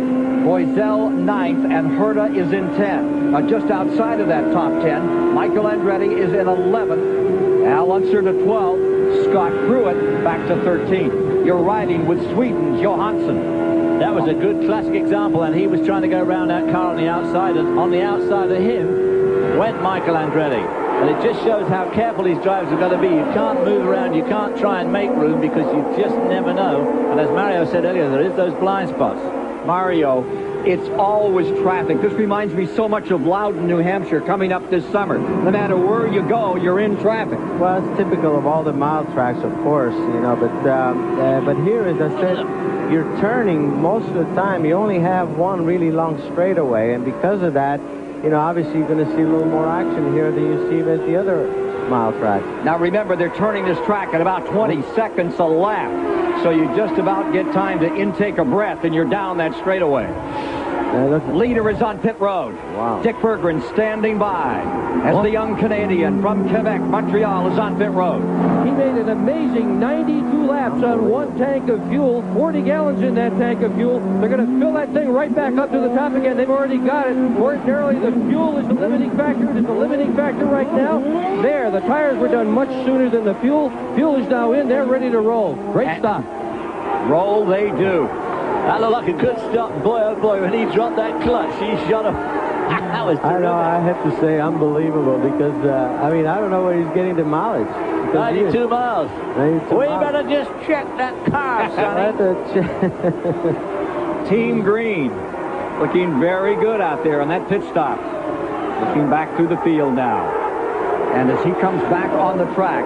[SPEAKER 1] Boisel 9th, and Herta is in 10th. Now just outside of that top 10, Michael Andretti is in 11th, Al Unser to 12th, Scott Pruitt back to 13th. You're riding with Sweden's Johansson.
[SPEAKER 5] That was a good classic example, and he was trying to go around that car on the outside, and on the outside of him went Michael Andretti. And it just shows how careful these drivers have got to be. You can't move around, you can't try and make room because you just never know. And as Mario said earlier, there is those blind spots.
[SPEAKER 1] Mario, it's always traffic. This reminds me so much of Loudon, New Hampshire, coming up this summer. No matter where you go, you're in traffic.
[SPEAKER 4] Well, it's typical of all the mile tracks, of course, you know, but here, as I said, you're turning most of the time. You only have one really long straightaway, and because of that, you know, obviously you're going to see a little more action here than you see at the other mile track.
[SPEAKER 1] Now remember, they're turning this track at about 20 seconds a lap, so you just about get time to intake a breath, and you're down that straightaway. Leader is on pit road.
[SPEAKER 4] Wow.
[SPEAKER 1] Dick Berggren standing by as the young Canadian from Quebec, Montreal, is on pit road.
[SPEAKER 6] He made an amazing 92 laps on 1 tank of fuel, 40 gallons in that tank of fuel. They're going to fill that thing right back up to the top again. They've already got it. Ordinarily, the fuel is the limiting factor. It is the limiting factor right now. There, the tires were done much sooner than the fuel. Fuel is now in. They're ready to roll. Great stop.
[SPEAKER 1] Roll they do.
[SPEAKER 5] That looked like a good stop. Boy, oh boy, when he dropped that clutch, he shot up. That was terrific.
[SPEAKER 4] I know, I have to say unbelievable because, I mean, I don't know where he's getting the mileage.
[SPEAKER 5] 92 miles.
[SPEAKER 4] 92
[SPEAKER 5] we
[SPEAKER 4] miles.
[SPEAKER 5] better just check that car, Sonny.
[SPEAKER 1] Team Green looking very good out there on that pit stop. Looking back through the field now. And as he comes back on the track,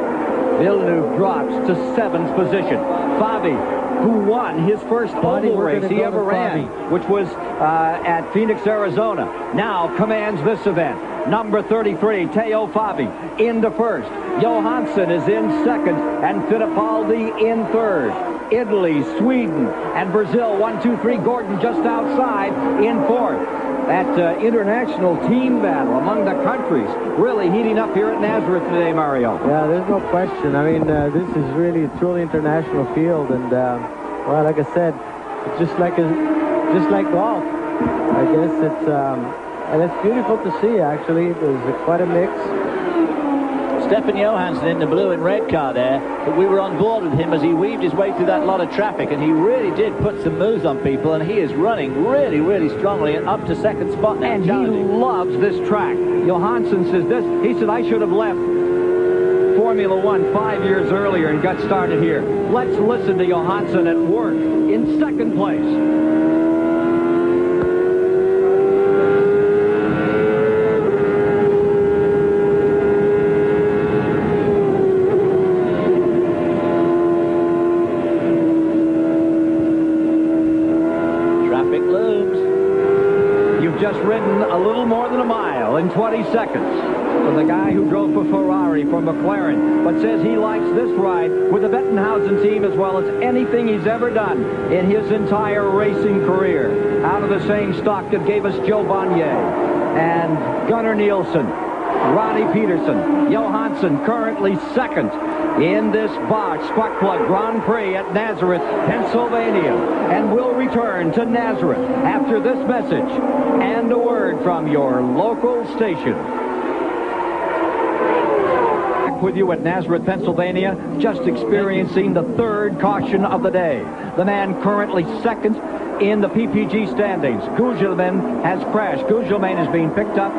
[SPEAKER 1] Villeneuve drops to 7th position. Fabi, who won his first oval race he ever ran, which was at Phoenix, Arizona, now commands this event. Number 33, Teo Fabi, into first. Johansson is in second, and Fittipaldi in third. Italy, Sweden, and Brazil, 1, 2, 3. Gordon just outside in fourth. That international team battle among the countries really heating up here at Nazareth today, Mario.
[SPEAKER 4] Yeah, there's no question. I mean, this is really a truly international field, and well, like I said, it's just like golf. I guess and it's beautiful to see. Actually, there's quite a mix.
[SPEAKER 5] Stefan Johansson in the blue and red car there, but we were on board with him as he weaved his way through that lot of traffic, and he really did put some moves on people, and he is running really, really strongly and up to second spot now.
[SPEAKER 1] And he loves this track. Johansson says this. He said, I should have left Formula One 5 years earlier and got started here. Let's listen to Johansson at work in second place. Just ridden a little more than a mile in 20 seconds for the guy who drove for Ferrari for McLaren, but says he likes this ride with the Bettenhausen team as well as anything he's ever done in his entire racing career. Out of the same stock that gave us Joe Bonnier and Gunnar Nielsen, Ronnie Peterson. Johansson currently second in this Bosch Spark Plug Grand Prix at Nazareth, Pennsylvania, and we'll return to Nazareth after this message and a word from your local station. Back with you at Nazareth, Pennsylvania, just experiencing the third caution of the day. The man currently second in the PPG standings. Gugelmin has crashed. Gugelmin is being picked up.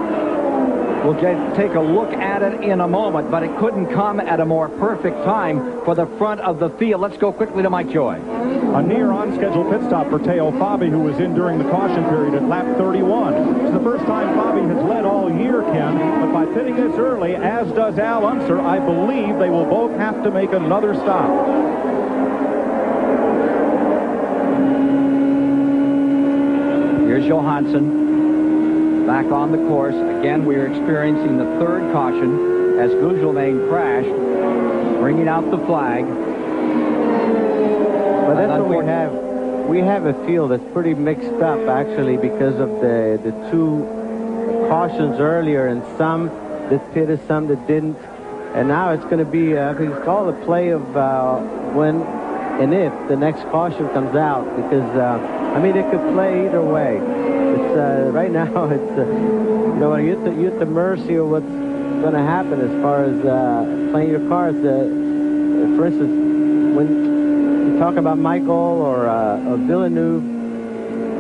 [SPEAKER 1] We'll take a look at it in a moment, but it couldn't come at a more perfect time for the front of the field. Let's go quickly to Mike Joy.
[SPEAKER 3] A near on-schedule pit stop for Teo Fabi, who was in during the caution period at lap 31. It's the first time Fabi has led all year, Ken, but by pitting this early, as does Al Unser, I believe they will both have to make another stop.
[SPEAKER 1] Here's Johansson back on the course. Again, we are experiencing the third caution as Gugelmin crashed, bringing out the flag.
[SPEAKER 4] But that's what we have. We have a field that's pretty mixed up, actually, because of the two cautions earlier, and some that pitted, some that didn't. And now it's going to be, it's called a play of when and if the next caution comes out, because, I mean, it could play either way. It's right now, it's, you know, you're at the mercy of what's going to happen as far as playing your cards. For instance, when you talk about Michael or Villeneuve,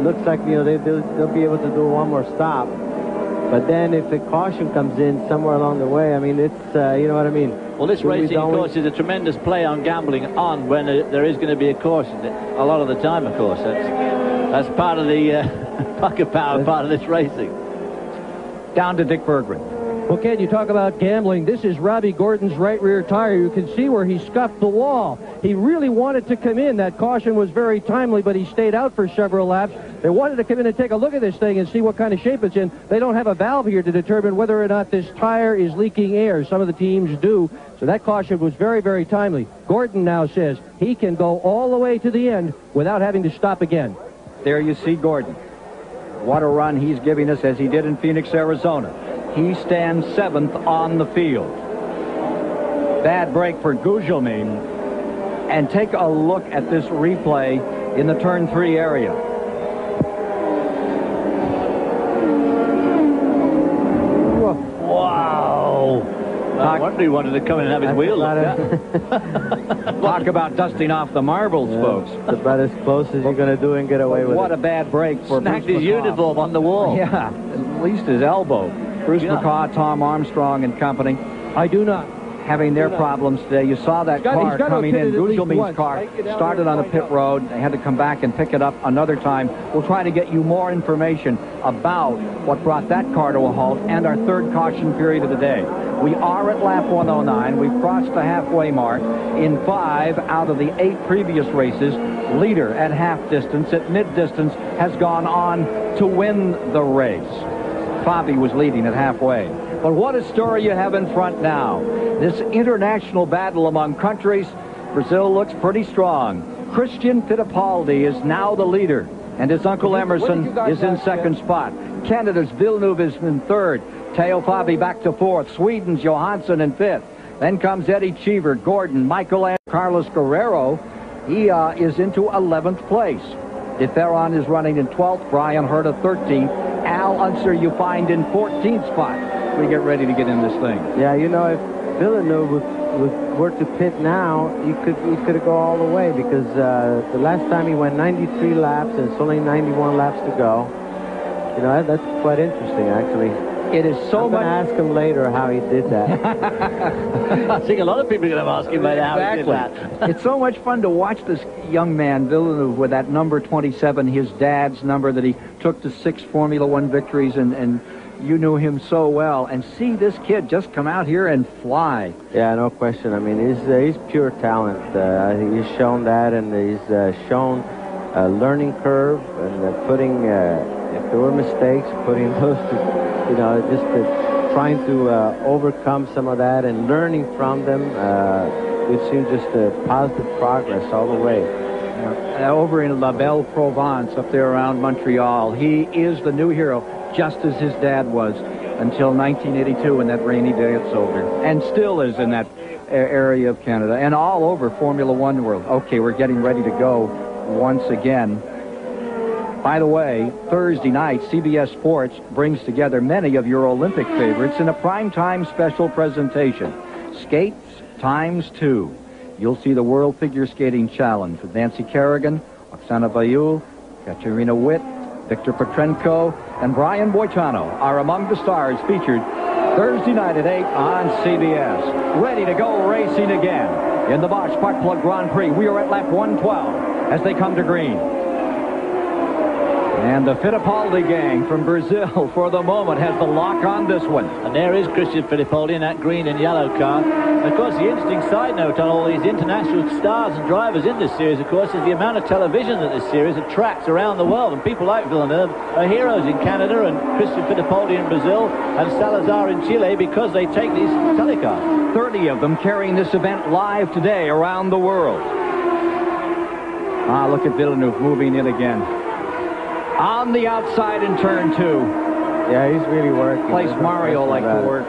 [SPEAKER 4] looks like, you know, they'll be able to do one more stop. But then if a caution comes in somewhere along the way, I mean, it's, you know what I mean?
[SPEAKER 5] Well, this racing, of course, is a tremendous play on gambling on when there is going to be a caution. A lot of the time, of course. That's part of the pocket power part of this racing.
[SPEAKER 1] Down to Dick Berggren.
[SPEAKER 6] Well, Ken, you talk about gambling. This is Robbie Gordon's right rear tire. You can see where he scuffed the wall. He really wanted to come in. That caution was very timely, but he stayed out for several laps. They wanted to come in and take a look at this thing and see what kind of shape it's in. They don't have a valve here to determine whether or not this tire is leaking air. Some of the teams do. So that caution was very, very timely. Gordon now says he can go all the way to the end without having to stop again.
[SPEAKER 1] There you see Gordon. What a run he's giving us as he did in Phoenix, Arizona. He stands 7th on the field. Bad break for Gugelmin. And take a look at this replay in the turn 3 area.
[SPEAKER 5] Wow. I wonder he wanted to come in and have his wheel looked at.
[SPEAKER 1] Talk about dusting off the marbles, folks.
[SPEAKER 4] It's about as close as you're going to do and get away with it.
[SPEAKER 1] What a bad break for
[SPEAKER 5] Snagged
[SPEAKER 1] Bruce
[SPEAKER 5] his
[SPEAKER 1] McCaw.
[SPEAKER 5] uniform on the wall.
[SPEAKER 1] Yeah, at least his elbow. Bruce McCaw, Tom Armstrong and company.
[SPEAKER 6] I do not.
[SPEAKER 1] having their problems today. You saw that car coming in. Gugelmin's car started on a pit road. They had to come back and pick it up another time. We'll try to get you more information about what brought that car to a halt and our third caution period of the day. We are at lap 109. We've crossed the halfway mark in 5 out of the 8 previous races. Leader at half distance, at mid distance, has gone on to win the race. Fabi was leading at halfway. But what a story you have in front now. This international battle among countries. Brazil looks pretty strong. Christian Fittipaldi is now the leader, and his uncle Emerson is in second spot. Canada's Villeneuve is in third. Teo Fabi back to fourth. Sweden's Johansson in fifth. Then comes Eddie Cheever, Gordon, Michael and Carlos Guerrero. He is into 11th place. DeFerron is running in 12th. Brian Herta 13th. Al Unser you find in 14th spot. We get ready to get in this thing.
[SPEAKER 4] Yeah, you know, if Villeneuve were to pit now, he could go all the way, because the last time he went 93 laps and it's only 91 laps to go. You know, that's quite interesting, actually.
[SPEAKER 1] It is so much.
[SPEAKER 4] I'm going to ask him later how he did that.
[SPEAKER 5] I think a lot of people are going to ask him later how he did that.
[SPEAKER 1] It's so much fun to watch this young man, Villeneuve, with that number 27, his dad's number that he took to 6 Formula One victories, and you knew him so well, and see this kid just come out here and fly.
[SPEAKER 4] Yeah, no question. I mean, he's pure talent. He's shown that, and he's shown a learning curve, and putting, if there were mistakes, putting those to, you know, just trying to overcome some of that and learning from them. We've seen just positive progress all the way.
[SPEAKER 1] Over in La Belle Provence, up there around Montreal, he is the new hero, just as his dad was until 1982 when that rainy day at Soldier, and still is in that area of Canada and all over Formula One world. Okay, we're getting ready to go once again. By the way, Thursday night, CBS Sports brings together many of your Olympic favorites in a primetime special presentation. Skates ×2. You'll see the World Figure Skating Challenge with Nancy Kerrigan, Oksana Bayul, Katerina Witt, Victor Petrenko, and Brian Boitano are among the stars featured Thursday night at 8 on CBS. Ready to go racing again in the Bosch Spark Plug Grand Prix. We are at lap 112 as they come to green. And the Fittipaldi gang from Brazil, for the moment, has the lock on this one.
[SPEAKER 5] And there is Christian Fittipaldi in that green and yellow car. And of course, the interesting side note on all these international stars and drivers in this series, of course, is the amount of television that this series attracts around the world. And people like Villeneuve are heroes in Canada, and Christian Fittipaldi in Brazil, and Salazar in Chile, because they take these telecasts.
[SPEAKER 1] 30 of them carrying this event live today around the world. Look at Villeneuve moving in again. On the outside in turn 2.
[SPEAKER 4] Yeah, he's really working.
[SPEAKER 1] Place Mario like to work.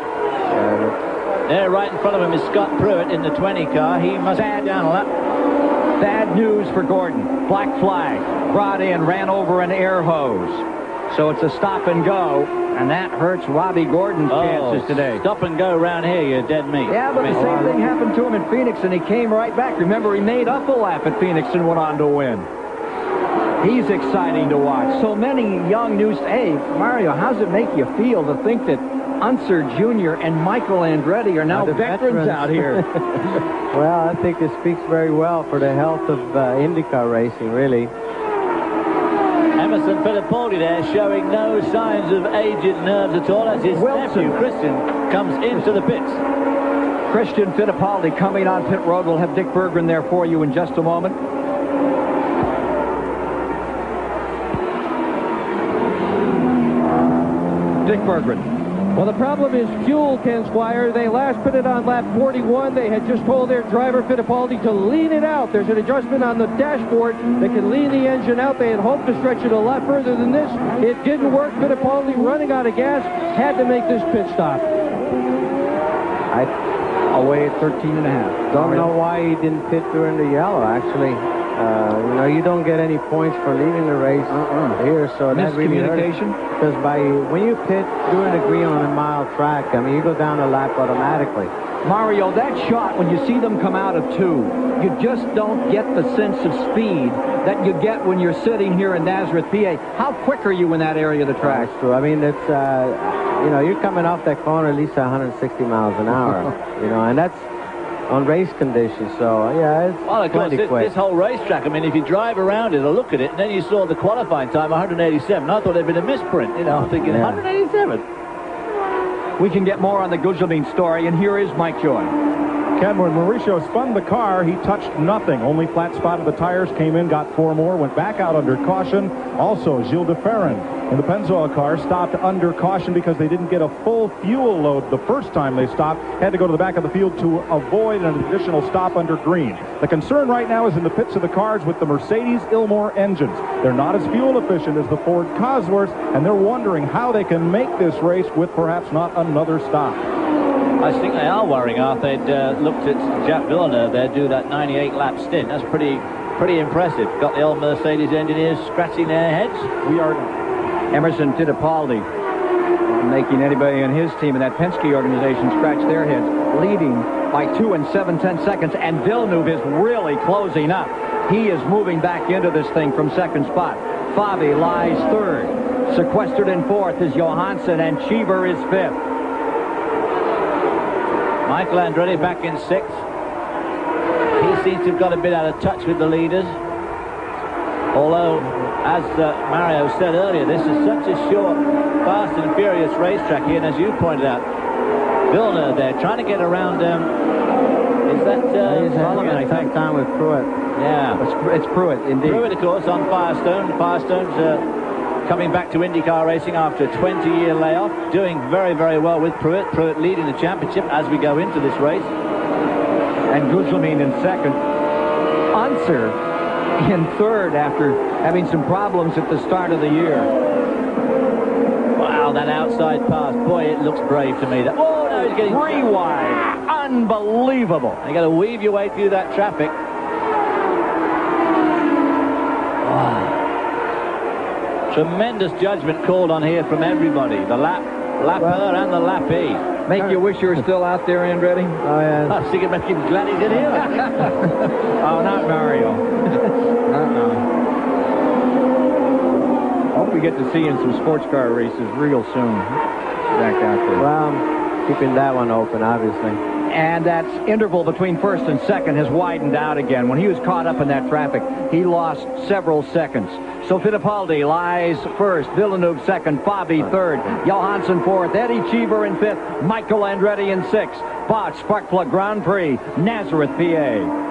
[SPEAKER 5] There, right in front of him is Scott Pruitt in the 20 car. He must be down a lap.
[SPEAKER 1] Bad news for Gordon. Black flag. Brought in, ran over an air hose. So it's a stop and go, and that hurts Robbie Gordon's chances today.
[SPEAKER 5] Stop and go around here, you're dead meat.
[SPEAKER 1] Yeah, but the same thing happened to him in Phoenix, and he came right back. Remember, he made up a lap at Phoenix and went on to win. He's exciting to watch. So many young new... Hey, Mario, how does it make you feel to think that Unser Jr. and Michael Andretti are now veterans out here?
[SPEAKER 4] Well, I think it speaks very well for the health of IndyCar racing, really.
[SPEAKER 5] Emerson Fittipaldi there showing no signs of aged nerves at all as his nephew, Christian, comes into the pits.
[SPEAKER 1] Christian Fittipaldi coming on pit road. We'll have Dick Berggren there for you in just a moment. Dick Berggren.
[SPEAKER 6] Well, the problem is fuel, Ken Squire. They last pitted on lap 41. They had just told their driver, Fittipaldi, to lean it out. There's an adjustment on the dashboard that can lean the engine out. They had hoped to stretch it a lot further than this. It didn't work. Fittipaldi, running out of gas, had to make this pit stop.
[SPEAKER 1] Away at 13.5.
[SPEAKER 4] Don't know why he didn't pit during the yellow, actually. You know, you don't get any points for leaving the race here, so that really hurts. Because when you pit during the green on a mile track, I mean, you go down a lap automatically.
[SPEAKER 1] Mario, that shot, when you see them come out of 2, you just don't get the sense of speed that you get when you're sitting here in Nazareth, PA. How quick are you in that area of the track?
[SPEAKER 4] That's true. I mean, it's you know, you're coming off that corner at least 160 miles an hour, you know, and that's on race conditions. So, yeah, it's
[SPEAKER 5] well, of course, this whole racetrack, I mean, if you drive around it or look at it, and then you saw the qualifying time, 187, I thought there'd been a misprint, you know, I'm thinking 187.
[SPEAKER 1] We can get more on the Gugelmin story, and here is Mike Joy.
[SPEAKER 3] Ken, when Mauricio spun the car, he touched nothing. Only flat spotted the tires, came in, got 4 more, went back out under caution. Also, Gilles de Ferran in the Pennzoil car stopped under caution because they didn't get a full fuel load the first time they stopped. Had to go to the back of the field to avoid an additional stop under green. The concern right now is in the pits of the cars with the Mercedes Ilmor engines. They're not as fuel efficient as the Ford Cosworths, and they're wondering how they can make this race with perhaps not another stop.
[SPEAKER 5] I think they are worrying after they'd looked at Jacques Villeneuve there do that 98-lap stint. That's pretty impressive. Got the old Mercedes engineers scratching their heads.
[SPEAKER 1] We are Emerson Fittipaldi making anybody in his team in that Penske organization scratch their heads, leading by 2 7/10 seconds, and Villeneuve is really closing up. He is moving back into this thing from second spot. Fabi lies third. Sequestered in fourth is Johansson, and Cheever is fifth.
[SPEAKER 5] Michael Andretti back in sixth. He seems to have got a bit out of touch with the leaders. Although, as Mario said earlier, this is such a short, fast and furious racetrack here, and as you pointed out, Villeneuve there trying to get around. Is that
[SPEAKER 4] Sullivan? I think time with Pruitt.
[SPEAKER 5] Yeah,
[SPEAKER 1] it's Pruitt indeed.
[SPEAKER 5] Pruitt, of course, on Firestone. Firestone's coming back to IndyCar racing after a 20-year layoff, doing very, very well with Pruitt. Pruitt leading the championship as we go into this race.
[SPEAKER 1] And Gugelmin in second. Unser in third after having some problems at the start of the year.
[SPEAKER 5] Wow, that outside pass. Boy, it looks brave to me. Oh, no, he's getting
[SPEAKER 1] 3 wide. Unbelievable.
[SPEAKER 5] You got to weave your way through that traffic. Wow. Tremendous judgment called on here from everybody. The lapper and the lappee.
[SPEAKER 1] Make you wish you were still out there, Andretti?
[SPEAKER 4] Oh, yeah.
[SPEAKER 5] I was thinking about him glad he's in here.
[SPEAKER 1] Oh, not Mario. Hope we get to see in some sports car races real soon. Back out there.
[SPEAKER 4] Well, I'm keeping that one open, obviously.
[SPEAKER 1] And that interval between first and second has widened out again. When he was caught up in that traffic, he lost several seconds. So Fittipaldi lies first, Villeneuve second, Fabi third, Johansson fourth, Eddie Cheever in fifth, Michael Andretti in sixth. Bosch Sparkplug Grand Prix, Nazareth, PA.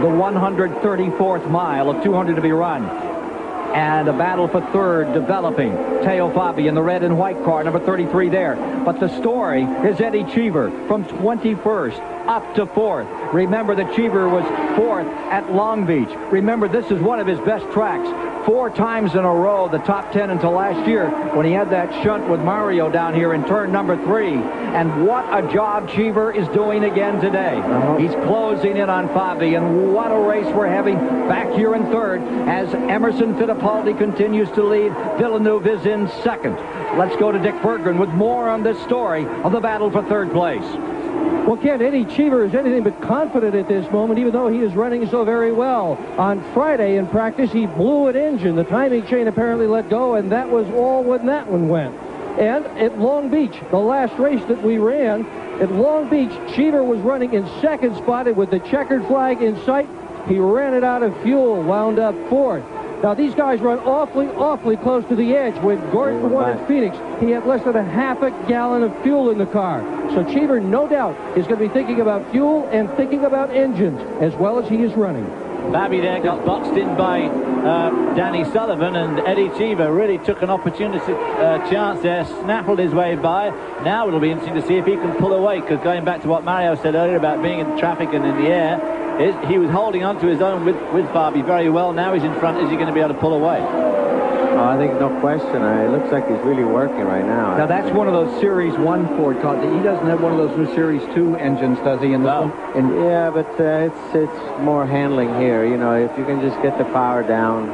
[SPEAKER 1] The 134th mile of 200 to be run. And a battle for third developing. Teo Fabi in the red and white car, number 33 there. But the story is Eddie Cheever from 21st up to 4th. Remember that Cheever was 4th at Long Beach. Remember, this is one of his best tracks. 4 times in a row, the top 10 until last year when he had that shunt with Mario down here in turn number 3. And what a job Cheever is doing again today. He's closing in on Fabi, and what a race we're having back here in third as Emerson Fittipaldi continues to lead. Villeneuve is in second. Let's go to Dick Berggren with more on this story of the battle for third place.
[SPEAKER 6] Well, Ken, Eddie Cheever is anything but confident at this moment, even though he is running so very well. On Friday in practice, he blew an engine. The timing chain apparently let go, and that was all when that one went. And at Long Beach, the last race that we ran, at Long Beach, Cheever was running in second spot with the checkered flag in sight. He ran it out of fuel, wound up 4th. Now, these guys run awfully close to the edge. When Gordon won at Phoenix, he had less than a half a gallon of fuel in the car. So Cheever, no doubt, is going to be thinking about fuel and thinking about engines as well as he is running.
[SPEAKER 5] Fabi there got boxed in by Danny Sullivan, and Eddie Cheever really took an opportunity chance there, snaffled his way by. Now it'll be interesting to see if he can pull away, because going back to what Mario said earlier about being in traffic and in the air, he was holding on to his own with Fabi very well. Now he's in front. Is he going to be able to pull away?
[SPEAKER 4] Oh, I think no question. It looks like he's really working right now.
[SPEAKER 1] Now, that's one of those Series 1 Ford cars. He doesn't have one of those new Series 2 engines, does he?
[SPEAKER 4] Yeah, but it's more handling here. You know, if you can just get the power down,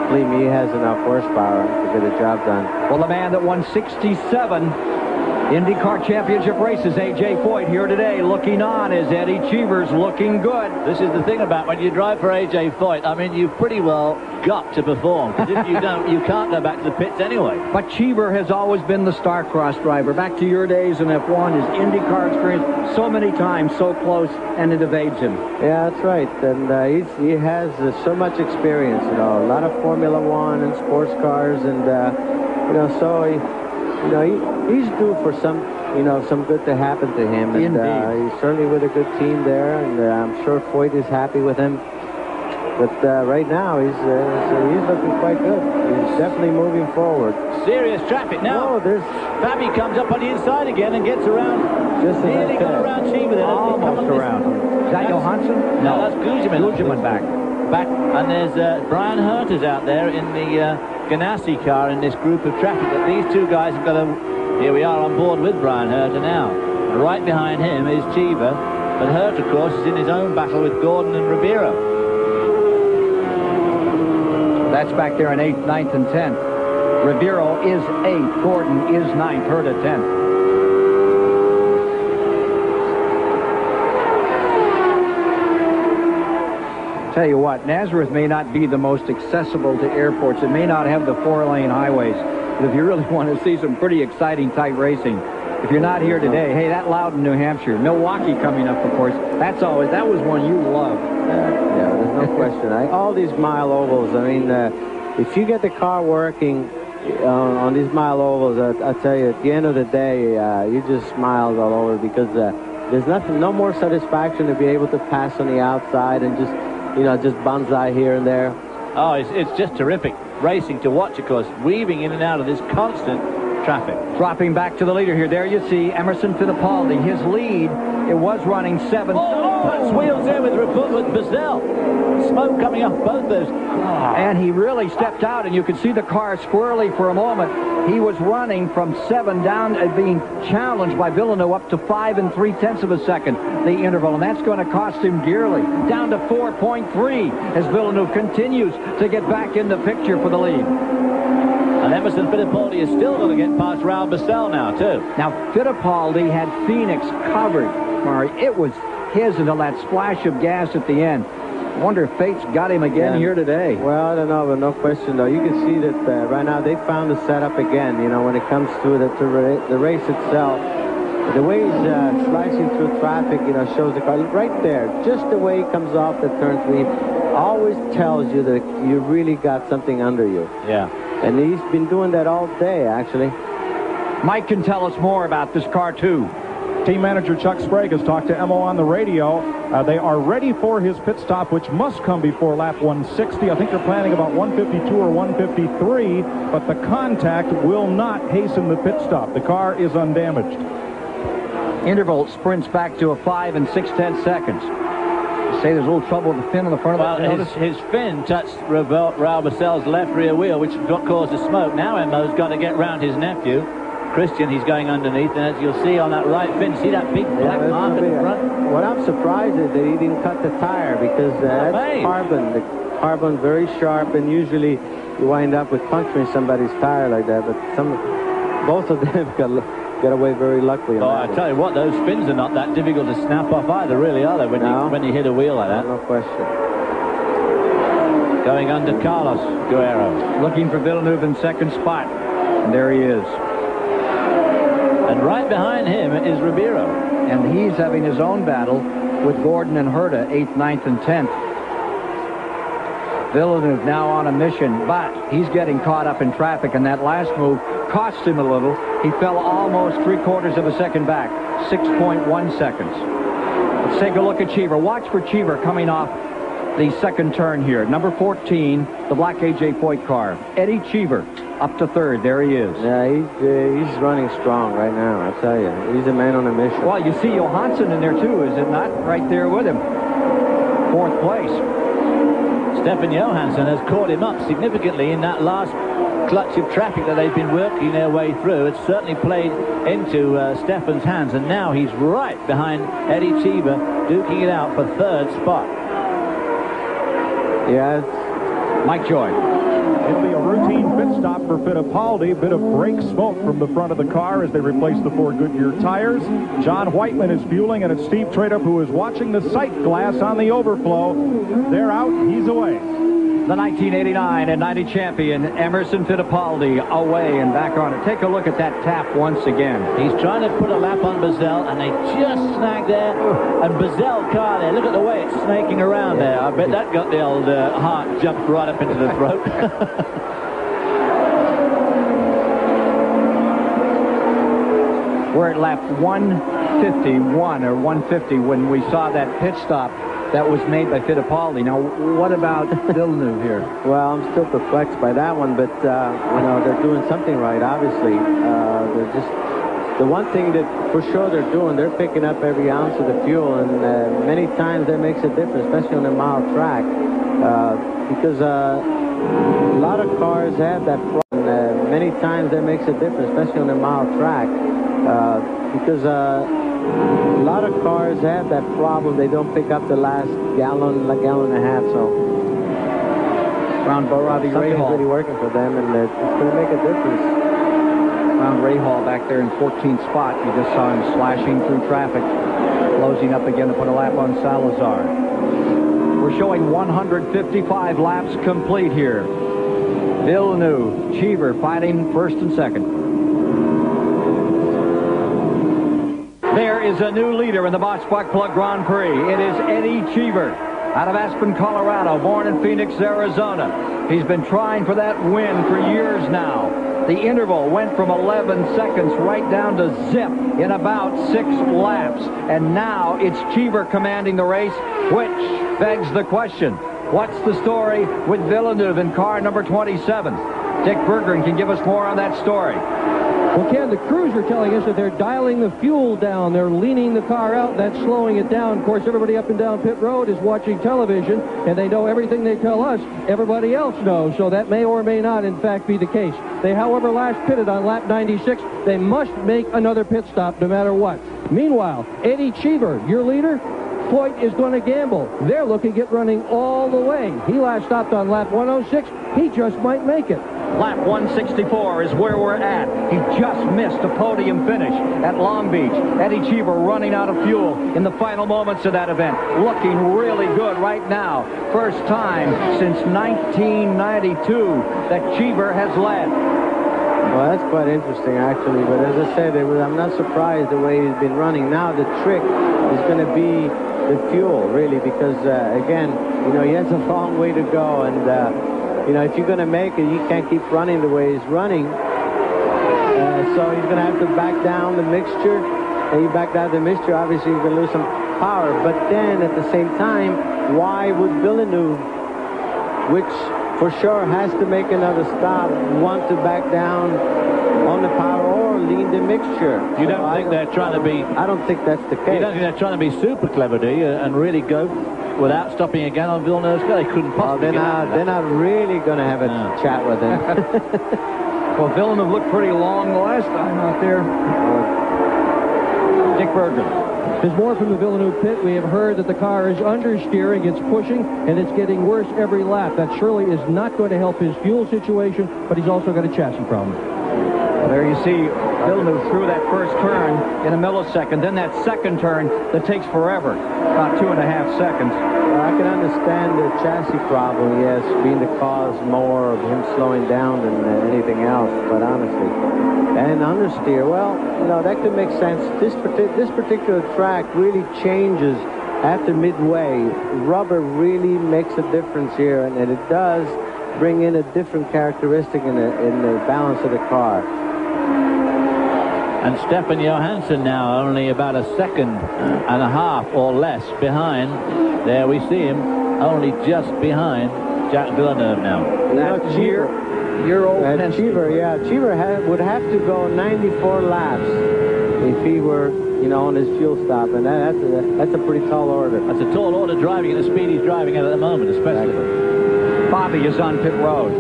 [SPEAKER 4] believe me, he has enough horsepower to get the job done.
[SPEAKER 1] Well, the man that won 67 IndyCar Championship races, A.J. Foyt here today, looking on as Eddie Cheever's looking good.
[SPEAKER 5] This is the thing about when you drive for A.J. Foyt. I mean, you've pretty well got to perform, because if you don't, you can't go back to the pits anyway.
[SPEAKER 1] But Cheever has always been the star-cross driver. Back to your days in F1, his IndyCar experience, so many times, so close, and it evades him.
[SPEAKER 4] Yeah, that's right. And he has so much experience, you know, a lot of Formula One and sports cars, and, you know, so he's due for some good to happen to him. And he's certainly with a good team there, and I'm sure Foyt is happy with him. But right now, he's looking quite good. He's definitely moving forward.
[SPEAKER 5] Serious traffic now. Fabi comes up on the inside again and gets around. Nearly got around Cheever there.
[SPEAKER 1] Almost around. Is that Johansson?
[SPEAKER 5] No, that's Gugeman.
[SPEAKER 1] Gugeman back.
[SPEAKER 5] And there's Brian Herter's out there in the Ganassi car in this group of traffic. But these two guys have got to... Here we are on board with Brian Herter now. Right behind him is Cheever. But Herter, of course, is in his own battle with Gordon and Ribeiro.
[SPEAKER 1] That's back there in 8th, 9th, and 10th. Ribeiro is 8th. Gordon is 9th. Herta 10th. Tell you what, Nazareth may not be the most accessible to airports. It may not have the 4-lane highways. But if you really want to see some pretty exciting tight racing, if you're not here today, hey, that Loudon, New Hampshire, Milwaukee coming up, of course. That was one you love.
[SPEAKER 4] Yeah, there's no question. All these mile ovals, I mean, if you get the car working on these mile ovals, I tell you, at the end of the day, you just smile all over, because there's no more satisfaction to be able to pass on the outside and just bonsai here and there.
[SPEAKER 5] Oh, it's just terrific racing to watch, of course, weaving in and out of this constant traffic.
[SPEAKER 1] Dropping back to the leader here. There you see Emerson Fittipaldi. His lead, it was running 7th.
[SPEAKER 5] Puts wheels there with Bazell. Smoke coming off both those.
[SPEAKER 1] And he really stepped out, and you could see the car squirrely for a moment. He was running from 7 down, being challenged by Villeneuve up to 5 3/10 of a second, the interval, and that's going to cost him dearly. Down to 4.3 as Villeneuve continues to get back in the picture for the lead.
[SPEAKER 5] And Emerson Fittipaldi is still going to get past Raul Bassell now, too.
[SPEAKER 1] Now, Fittipaldi had Phoenix covered, Murray. It was his until that splash of gas at the end. I wonder if fate's got him again here today.
[SPEAKER 4] Well, I don't know, but no question, though. You can see that right now they found the setup again, you know, when it comes to the race itself. The way he's slicing through traffic, you know, shows the car right there. Just the way he comes off the turn 3 always tells you that you really got something under you.
[SPEAKER 5] Yeah.
[SPEAKER 4] And he's been doing that all day, actually.
[SPEAKER 1] Mike can tell us more about this car, too.
[SPEAKER 3] Team manager Chuck Sprague has talked to Emo on the radio. They are ready for his pit stop, which must come before lap 160. I think they're planning about 152 or 153, but the contact will not hasten the pit stop. The car is undamaged.
[SPEAKER 1] Interval sprints back to a 5 6/10 seconds. You say there's a little trouble with the fin on the front of the
[SPEAKER 5] his fin touched Raul Bassell's left rear wheel, which caused the smoke. Now Emo's got to get round his nephew. Christian, he's going underneath, and as you'll see on that right fin, see that big black mark at the front?
[SPEAKER 4] What I'm surprised is that he didn't cut the tire, because that's carbon. The carbon very sharp, and usually you wind up with puncturing somebody's tire like that, but both of them got away very luckily.
[SPEAKER 5] I tell you what, those fins are not that difficult to snap off either, really, are they, when you hit a wheel like that?
[SPEAKER 4] No question.
[SPEAKER 5] Going under Carlos Guerrero.
[SPEAKER 1] Looking for Villeneuve in second spot. And there he is.
[SPEAKER 5] And right behind him is Ribeiro.
[SPEAKER 1] And he's having his own battle with Gordon and Herta, 8th, 9th, and 10th. Villeneuve now on a mission, but he's getting caught up in traffic, and that last move cost him a little. He fell almost 3/4 of a second back, 6.1 seconds. Let's take a look at Cheever. Watch for Cheever coming off the second turn here. Number 14, the black A.J. Foyt car. Eddie Cheever up to 3rd. There he is.
[SPEAKER 4] Yeah, he's running strong right now, I tell you. He's a man on a mission.
[SPEAKER 1] Well, you see Johansson in there, too, is it not? Right there with him. 4th place.
[SPEAKER 5] Stefan Johansson has caught him up significantly in that last clutch of traffic that they've been working their way through. It's certainly played into Stefan's hands, and now he's right behind Eddie Cheever, duking it out for 3rd spot.
[SPEAKER 4] Yes.
[SPEAKER 1] Mike Joy.
[SPEAKER 3] It'll be a routine pit stop for Fittipaldi. Bit of brake smoke from the front of the car as they replace the 4 Goodyear tires. John Whiteman is fueling, and it's Steve Traderup who is watching the sight glass on the overflow. They're out. He's away.
[SPEAKER 1] The 1989 and 90 champion Emerson Fittipaldi away and back on it. Take a look at that tap once again.
[SPEAKER 5] He's trying to put a lap on Bazell, and they just snagged there. And Bazell car there, look at the way it's snaking around there. I bet that got the old heart jumped right up into the throat.
[SPEAKER 1] We're at lap 151 or 150 when we saw that pit stop that was made by Fittipaldi. Now, what about Villeneuve here?
[SPEAKER 4] Well, I'm still perplexed by that one, but, you know, they're doing something right, obviously. They're just... The one thing that for sure they're doing, they're picking up every ounce of the fuel, and many times that makes a difference, especially on a mile track, because a lot of cars have that problem. Many times that makes a difference, especially on a mile track, because a lot of cars have that problem. They don't pick up the last gallon and a half, so
[SPEAKER 1] Round Robbie
[SPEAKER 4] something's
[SPEAKER 1] Rahal.
[SPEAKER 4] really working for them, and it's going to make a difference.
[SPEAKER 1] Round Rahal back there in 14th spot. You just saw him slashing through traffic, closing up again to put a lap on Salazar. We're showing 155 laps complete here. Villeneuve, Cheever fighting first and second. There is a new leader in the Bosch Spark Plug Grand Prix. It is Eddie Cheever out of Aspen, Colorado, born in Phoenix, Arizona. He's been trying for that win for years now. The interval went from 11 seconds right down to zip in about 6 laps. And now it's Cheever commanding the race, which begs the question, what's the story with Villeneuve in car number 27? Dick Berggren can give us more on that story.
[SPEAKER 6] Well, Ken, the crews are telling us that they're dialing the fuel down. They're leaning the car out. That's slowing it down. Of course, everybody up and down pit road is watching television, and they know everything they tell us, everybody else knows. So that may or may not, in fact, be the case. They, however, last pitted on lap 96. They must make another pit stop no matter what. Meanwhile, Eddie Cheever, your leader, Foyt is going to gamble. They're looking at running all the way. He last stopped on lap 106. He just might make it.
[SPEAKER 1] Lap 164 is where we're at. He just missed a podium finish at Long Beach. Eddie Cheever running out of fuel in the final moments of that event. Looking really good right now. First time since 1992 that Cheever has led.
[SPEAKER 4] Well, that's quite interesting, actually. But as I said, I'm not surprised the way he's been running. Now the trick is going to be the fuel, really, because, again, you know, he has a long way to go. And, you know, if you're going to make it, you can't keep running the way he's running. So he's going to have to back down the mixture. And you back down the mixture, obviously he's going to lose some power. But then, at the same time, why would Villeneuve, which for sure has to make another stop, want to back down on the power or lean the mixture?
[SPEAKER 5] You don't think they're trying to be...
[SPEAKER 4] I don't think that's the case.
[SPEAKER 5] You don't think they're trying to be super clever, do you? And really go without stopping again on Villeneuve's car? They couldn't possibly
[SPEAKER 4] they're not really going to have a chat with him.
[SPEAKER 1] Well, Villeneuve looked pretty long the last time out there. Dick Berggren.
[SPEAKER 6] There's more from the Villeneuve pit. We have heard that the car is understeering, it's pushing, and it's getting worse every lap. That surely is not going to help his fuel situation, but he's also got a chassis problem.
[SPEAKER 1] Well, there you see Villeneuve through that first turn in a millisecond, then that second turn that takes forever, about 2.5 seconds.
[SPEAKER 4] Well, I can understand the chassis problem, yes, being the cause more of him slowing down than anything else, but honestly. And understeer, well, you know, that could make sense. This particular track really changes after midway. Rubber really makes a difference here, and it does bring in a different characteristic in the balance of the car.
[SPEAKER 5] And Stefan Johansson now only about a second and a half or less behind. There we see him, only just behind Jacques Villeneuve now.
[SPEAKER 1] That's year-old
[SPEAKER 4] Cheever, yeah. Cheever would have to go 94 laps if he were, you know, on his fuel stop, and that's a pretty tall order.
[SPEAKER 5] That's a tall order driving at the speed he's driving at the moment, especially.
[SPEAKER 4] Exactly.
[SPEAKER 1] Fabi is on pit road.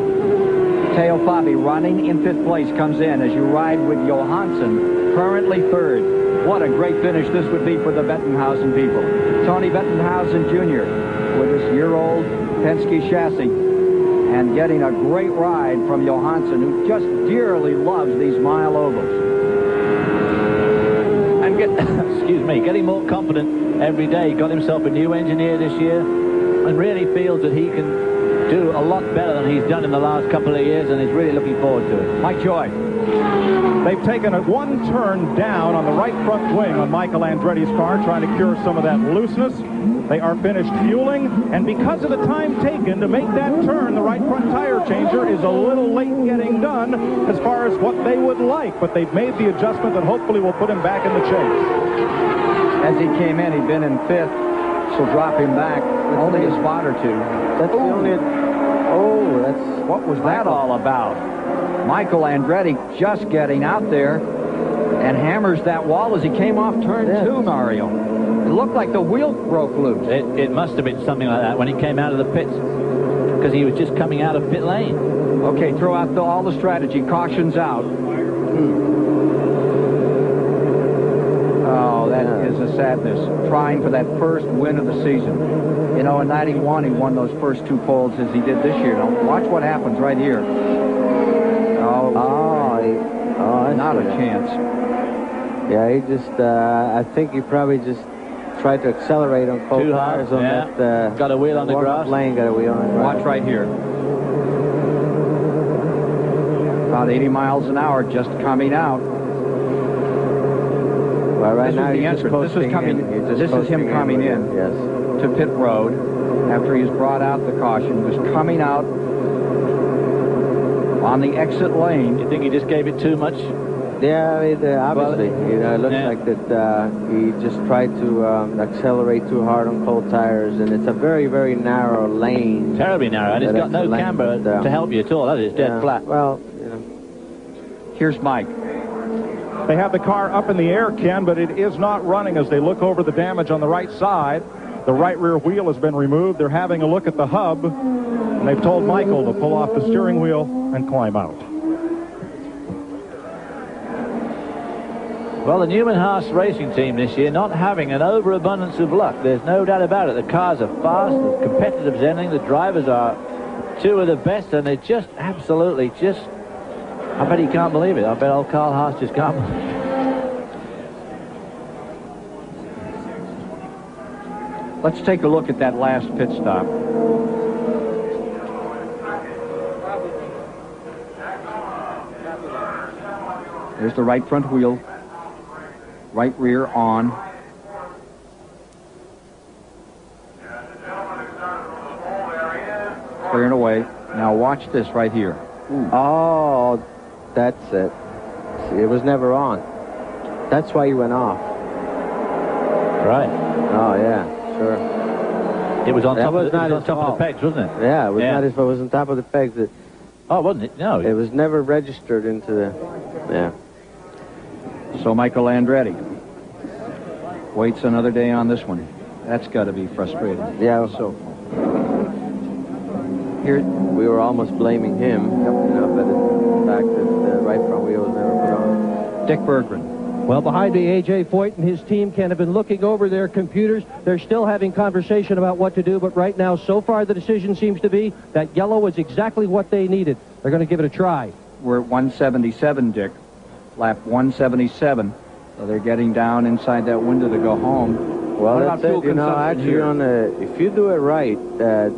[SPEAKER 1] Teo Fabi running in 5th place comes in as you ride with Johansson, currently 3rd. What a great finish this would be for the Bettenhausen people. Tony Bettenhausen Jr. with his year-old Penske chassis and getting a great ride from Johansson, who just dearly loves these mile ovals.
[SPEAKER 5] And getting more confident every day. He got himself a new engineer this year and really feels that he can do a lot better than he's done in the last couple of years, and is really looking forward to it.
[SPEAKER 1] Mike Joy.
[SPEAKER 3] They've taken a one turn down on the right front wing on Michael Andretti's car, trying to cure some of that looseness. They are finished fueling, and because of the time taken to make that turn, the right front tire changer is a little late getting done as far as what they would like, but they've made the adjustment that hopefully will put him back in the chase.
[SPEAKER 1] As he came in, he'd been in 5th, so drop him back only a spot or two.
[SPEAKER 4] That's the only... Oh, that's...
[SPEAKER 1] What was that all about? Michael Andretti just getting out there and hammers that wall as he came off turn 2, Mario. It looked like the wheel broke loose.
[SPEAKER 5] It must have been something like that when he came out of the pits, because he was just coming out of pit lane.
[SPEAKER 1] Okay, throw out all the strategy. Caution's out. Oh, that is a sadness. Trying for that first win of the season. You know, in 91, he won those first 2 poles as he did this year. Now, watch what happens right here. Not a chance.
[SPEAKER 4] Yeah, he just, I think he probably just tried to accelerate on cold tires on that.
[SPEAKER 5] Got a wheel on the grass.
[SPEAKER 4] Lane, got a wheel on the grass.
[SPEAKER 1] Watch right here. About 80 miles an hour just coming out.
[SPEAKER 4] Well, right now
[SPEAKER 1] the entrance. This is him coming in.
[SPEAKER 4] Yes.
[SPEAKER 1] To pit road after he's brought out the caution. He was coming out on the exit lane.
[SPEAKER 5] You think he just gave it too much?
[SPEAKER 4] Yeah, obviously. It looks like that he just tried to accelerate too hard on cold tires, and it's a very, very narrow lane.
[SPEAKER 5] Terribly narrow, and it's got no camber to help you at all. That is dead flat.
[SPEAKER 4] Well,
[SPEAKER 1] here's Mike.
[SPEAKER 3] They have the car up in the air, Ken, but it is not running as they look over the damage on the right side. The right rear wheel has been removed. They're having a look at the hub, and they've told Michael to pull off the steering wheel and climb out.
[SPEAKER 5] Well, the Newman-Haas racing team this year not having an overabundance of luck. There's no doubt about it. The cars are fast, the competitive ending, the drivers are 2 of the best, and they're just absolutely just... I bet he can't believe it. I bet old Carl Haas just can't believe it.
[SPEAKER 1] Let's take a look at that last pit stop. There's the right front wheel. Right rear on. Clearing away. Now watch this right here. Ooh.
[SPEAKER 4] Oh, that's it. See, it was never on. That's why he went off.
[SPEAKER 5] Right.
[SPEAKER 4] Oh, yeah, sure.
[SPEAKER 5] It was on top of the pegs, wasn't it?
[SPEAKER 4] Yeah, it was not his fault. It was on top of the pegs.
[SPEAKER 5] Oh, wasn't it? No.
[SPEAKER 4] It was never registered into the... Yeah.
[SPEAKER 1] So Michael Andretti waits another day on this one. That's got to be frustrating.
[SPEAKER 4] Yeah.
[SPEAKER 1] So
[SPEAKER 4] here we were almost blaming him, but the fact that the right front wheel was never put on.
[SPEAKER 1] Dick Berggren.
[SPEAKER 6] Well, behind me, A.J. Foyt and his team can have been looking over their computers. They're still having conversation about what to do, but right now, so far, the decision seems to be that yellow is exactly what they needed. They're going to give it a try.
[SPEAKER 1] We're at 177, Dick. Lap 177. So they're getting down inside that window to go home.
[SPEAKER 4] Well, that's it. You know, actually, if you do it right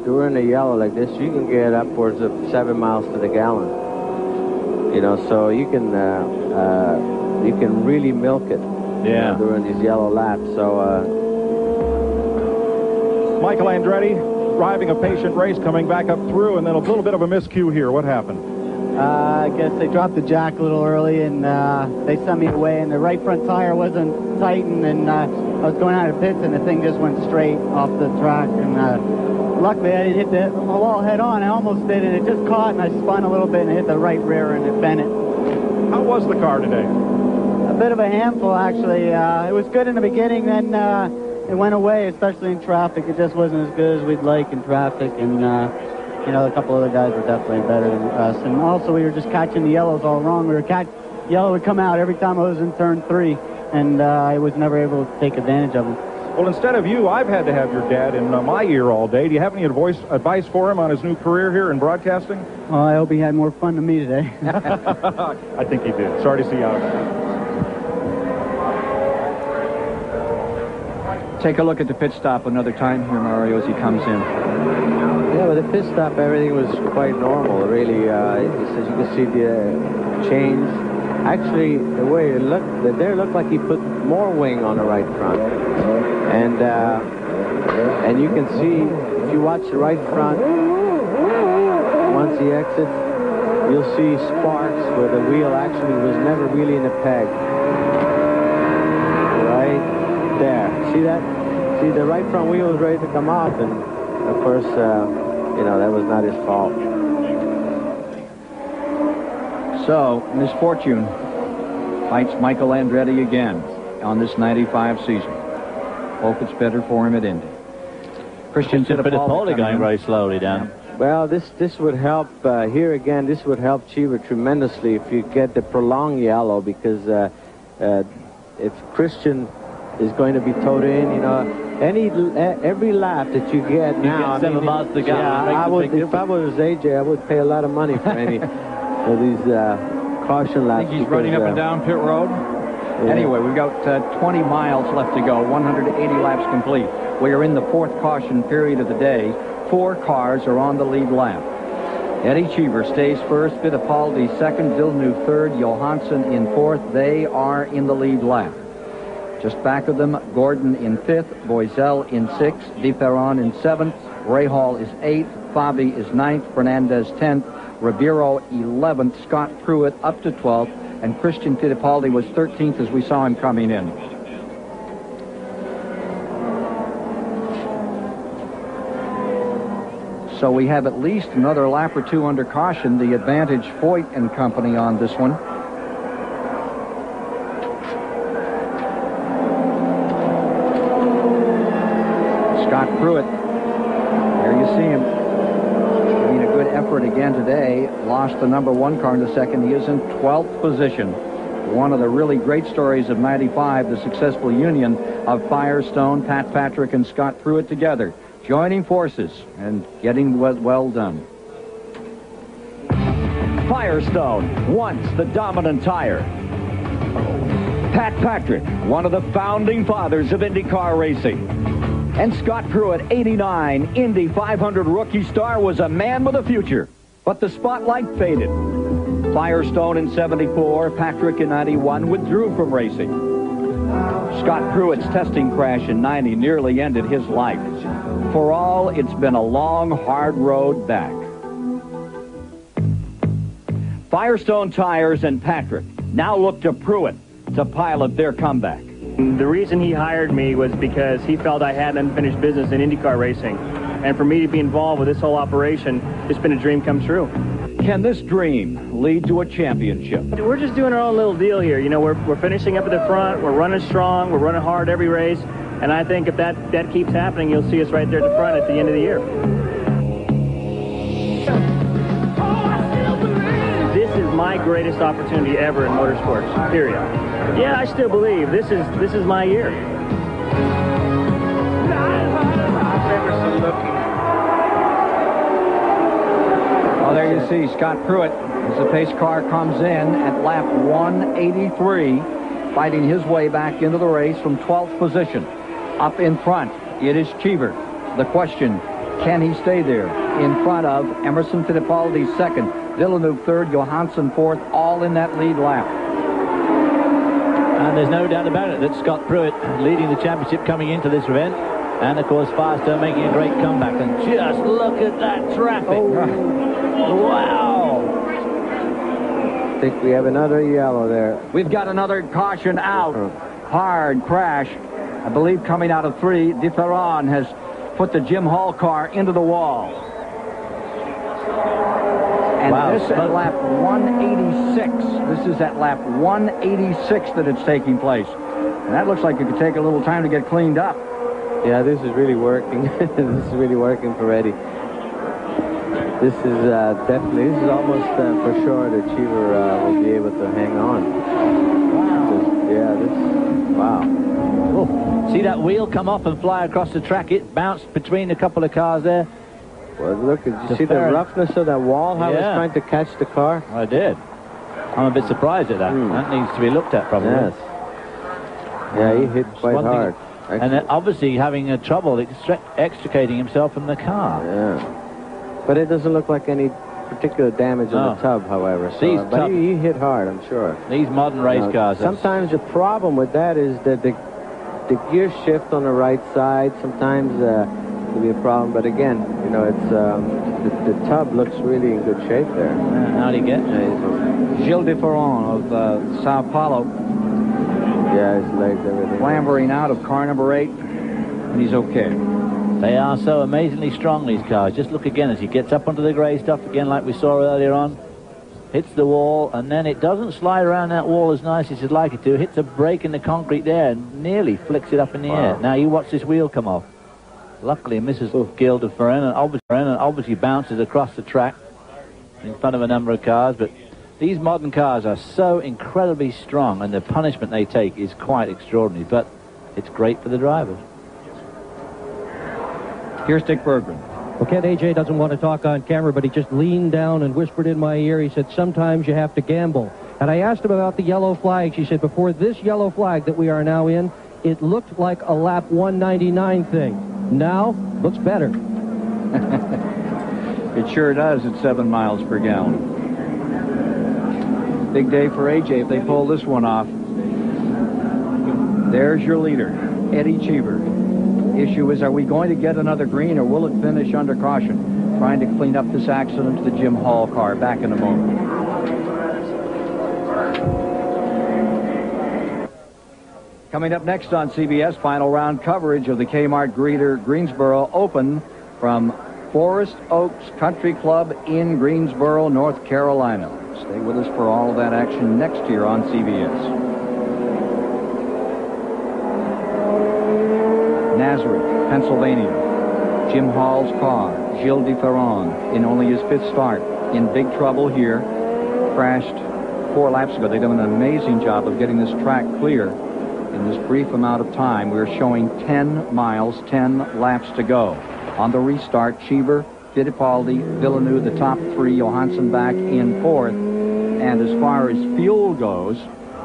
[SPEAKER 4] during a yellow like this, you can get upwards of 7 miles to the gallon. You know, so you can really milk it.
[SPEAKER 5] Yeah.
[SPEAKER 4] During these yellow laps. So.
[SPEAKER 3] Michael Andretti driving a patient race, coming back up through, and then a little bit of a miscue here. What happened?
[SPEAKER 10] I guess they dropped the jack a little early, and they sent me away, and the right front tire wasn't tightened, and I was going out of pits, and the thing just went straight off the track, and luckily I didn't hit the wall head on. I almost did, and it just caught, and I spun a little bit and hit the right rear, and it bent it.
[SPEAKER 3] How was the car today?
[SPEAKER 10] A bit of a handful, actually. It was good in the beginning, then it went away, especially in traffic. It just wasn't as good as we'd like in traffic, and you know, a couple other guys were definitely better than us. And also, we were just catching the yellows all wrong. Yellow would come out every time I was in turn 3, and I was never able to take advantage of them.
[SPEAKER 3] Well, instead of you, I've had to have your dad in my ear all day. Do you have any advice for him on his new career here in broadcasting?
[SPEAKER 10] Oh, I hope he had more fun than me today.
[SPEAKER 3] I think he did. Sorry to see you out of that.
[SPEAKER 5] Take a look at the pit stop another time here, Mario, as he comes in.
[SPEAKER 4] Yeah, with the pit stop, everything was quite normal, really. As you can see, the change. Actually, the way it looked, there looked like he put more wing on the right front. And you can see, if you watch the right front, once he exits, you'll see sparks where the wheel actually was never really in a peg. Right there. See that? See, the right front wheel was ready to come off, and of course, you know, that was not his fault.
[SPEAKER 1] So, misfortune fights Michael Andretti again on this 95 season. Hope it's better for him at Indy. Christian Fittipaldi
[SPEAKER 5] going very slowly down.
[SPEAKER 4] Well, this would help here again. This would help Cheever tremendously if you get the prolonged yellow, because if Christian is going to be towed in, you know, every lap that you get now,
[SPEAKER 5] 7 miles to go.
[SPEAKER 4] Yeah, if I was AJ, I would pay a lot of money for any of these caution laps.
[SPEAKER 1] I think he's running up and down pit road.
[SPEAKER 4] Yeah.
[SPEAKER 1] Anyway, we've got 20 miles left to go, 180 laps complete. We are in the 4th caution period of the day. 4 cars are on the lead lap. Eddie Cheever stays first, Fittipaldi second, Villeneuve third, Johansson in 4th. They are in the lead lap. Just back of them, Gordon in 5th, Boisel in 6th, DeFerron in 7th, Rahal is 8th, Fabi is 9th, Fernandez 10th, Ribeiro 11th, Scott Pruitt up to 12th, and Christian Fittipaldi was 13th as we saw him coming in. So we have at least another lap or 2 under caution. The advantage Foyt and company on this one. Scott Pruitt, there you see him. Giving a good effort again today. Lost the number 1 car in the second. He is in 12th position. One of the really great stories of 95, the successful union of Firestone, Pat Patrick, and Scott Pruitt together, joining forces and getting well done. Firestone, once the dominant tire. Pat Patrick, one of the founding fathers of IndyCar racing. And Scott Pruitt, 89, Indy 500 rookie star, was a man with a future. But the spotlight faded. Firestone in 74, Patrick in 91 withdrew from racing. Scott Pruitt's testing crash in 90 nearly ended his life. For all, it's been a long, hard road back. Firestone Tires and Patrick now look to Pruitt to pilot their comeback.
[SPEAKER 9] The reason he hired me was because he felt I had unfinished business in IndyCar racing. And for me to be involved with this whole operation, it's been a dream come true.
[SPEAKER 1] Can this dream lead to a championship?
[SPEAKER 9] We're just doing our own little deal here. You know, we're finishing up at the front, we're running strong, we're running hard every race. And I think if that keeps happening, you'll see us right there at the front at the end of the year. This is my greatest opportunity ever in motorsports, period. Yeah, I still believe this is my year.
[SPEAKER 1] Oh, there you see Scott Pruitt as the pace car comes in at lap 183, fighting his way back into the race from 12th position. Up in front, it is Cheever. The question, can he stay there? In front of Emerson Fittipaldi second, Villeneuve third, Johansson fourth, all in that lead lap.
[SPEAKER 5] And there's no doubt about it that Scott Pruitt leading the championship coming into this event. And, of course, Firestone making a great comeback. And just look at that traffic. Oh. Wow.
[SPEAKER 4] I think we have another yellow there.
[SPEAKER 1] We've got another caution out. Hard crash. I believe coming out of 3, DeFerron has put the Jim Hall car into the wall. And this at lap 186. This is at lap 186 that it's taking place. And that looks like it could take a little time to get cleaned up.
[SPEAKER 4] Yeah, this is really working. This is really working for Eddie. This is definitely, this is almost for sure that Cheever will be able to hang on.
[SPEAKER 5] Wow.
[SPEAKER 4] Yeah, this, wow.
[SPEAKER 5] Oh, See that wheel come off and fly across the track? It bounced between a couple of cars there.
[SPEAKER 4] Well, look, did you see the roughness of that wall? How it's trying to catch the car?
[SPEAKER 5] I did. I'm a bit surprised at that. That needs to be looked at, probably.
[SPEAKER 4] Yes. Yeah, he hit quite hard.
[SPEAKER 5] And obviously having trouble extricating himself from the car.
[SPEAKER 4] Yeah. But it doesn't look like any particular damage on the tub, however. So, but he hit hard, I'm sure.
[SPEAKER 5] These modern race cars.
[SPEAKER 4] Sometimes the problem with that is that the gear shift on the right side sometimes can be a problem. But again, you know, it's the tub looks really in good shape there.
[SPEAKER 5] How do you get?
[SPEAKER 11] Gilles Deferron of Sao Paulo.
[SPEAKER 4] Yeah, his legs, everything.
[SPEAKER 11] Clambering out of car number 8, and he's okay.
[SPEAKER 5] They are so amazingly strong, these cars. Just look again as he gets up onto the grey stuff again, like we saw earlier on. Hits the wall, and then it doesn't slide around that wall as nice as you'd like it to. Hits a break in the concrete there and nearly flicks it up in the air. Now you watch this wheel come off. Luckily, Mrs. Gilles Deferron obviously bounces across the track in front of a number of cars, but these modern cars are so incredibly strong, and the punishment they take is quite extraordinary, but it's great for the drivers.
[SPEAKER 11] Here's Dick Berggren.
[SPEAKER 6] Well, Ken, A.J. doesn't want to talk on camera, but he just leaned down and whispered in my ear. He said, sometimes you have to gamble. And I asked him about the yellow flags. He said, before this yellow flag that we are now in, it looked like a lap 199 thing. Now, looks better.
[SPEAKER 11] It sure does at 7 miles per gallon. Big day for A.J. if they pull this one off. There's your leader, Eddie Cheever. Issue is, are we going to get another green, or will it finish under caution? Trying to clean up this accident to the Jim Hall car. Back in a moment. Coming up next on CBS, final round coverage of the Kmart Greensboro Open from Forest Oaks Country Club in Greensboro, North Carolina. Stay with us for all of that action next year on CBS. Nazareth, Pennsylvania. Jim Hall's car, Gilles Deferron, in only his 5th start, in big trouble here. Crashed 4 laps ago. They've done an amazing job of getting this track clear in this brief amount of time. We're showing 10 miles, 10 laps to go. On the restart, Cheever, Fittipaldi, Villeneuve, the top 3, Johansson back in 4th. And as far as fuel goes,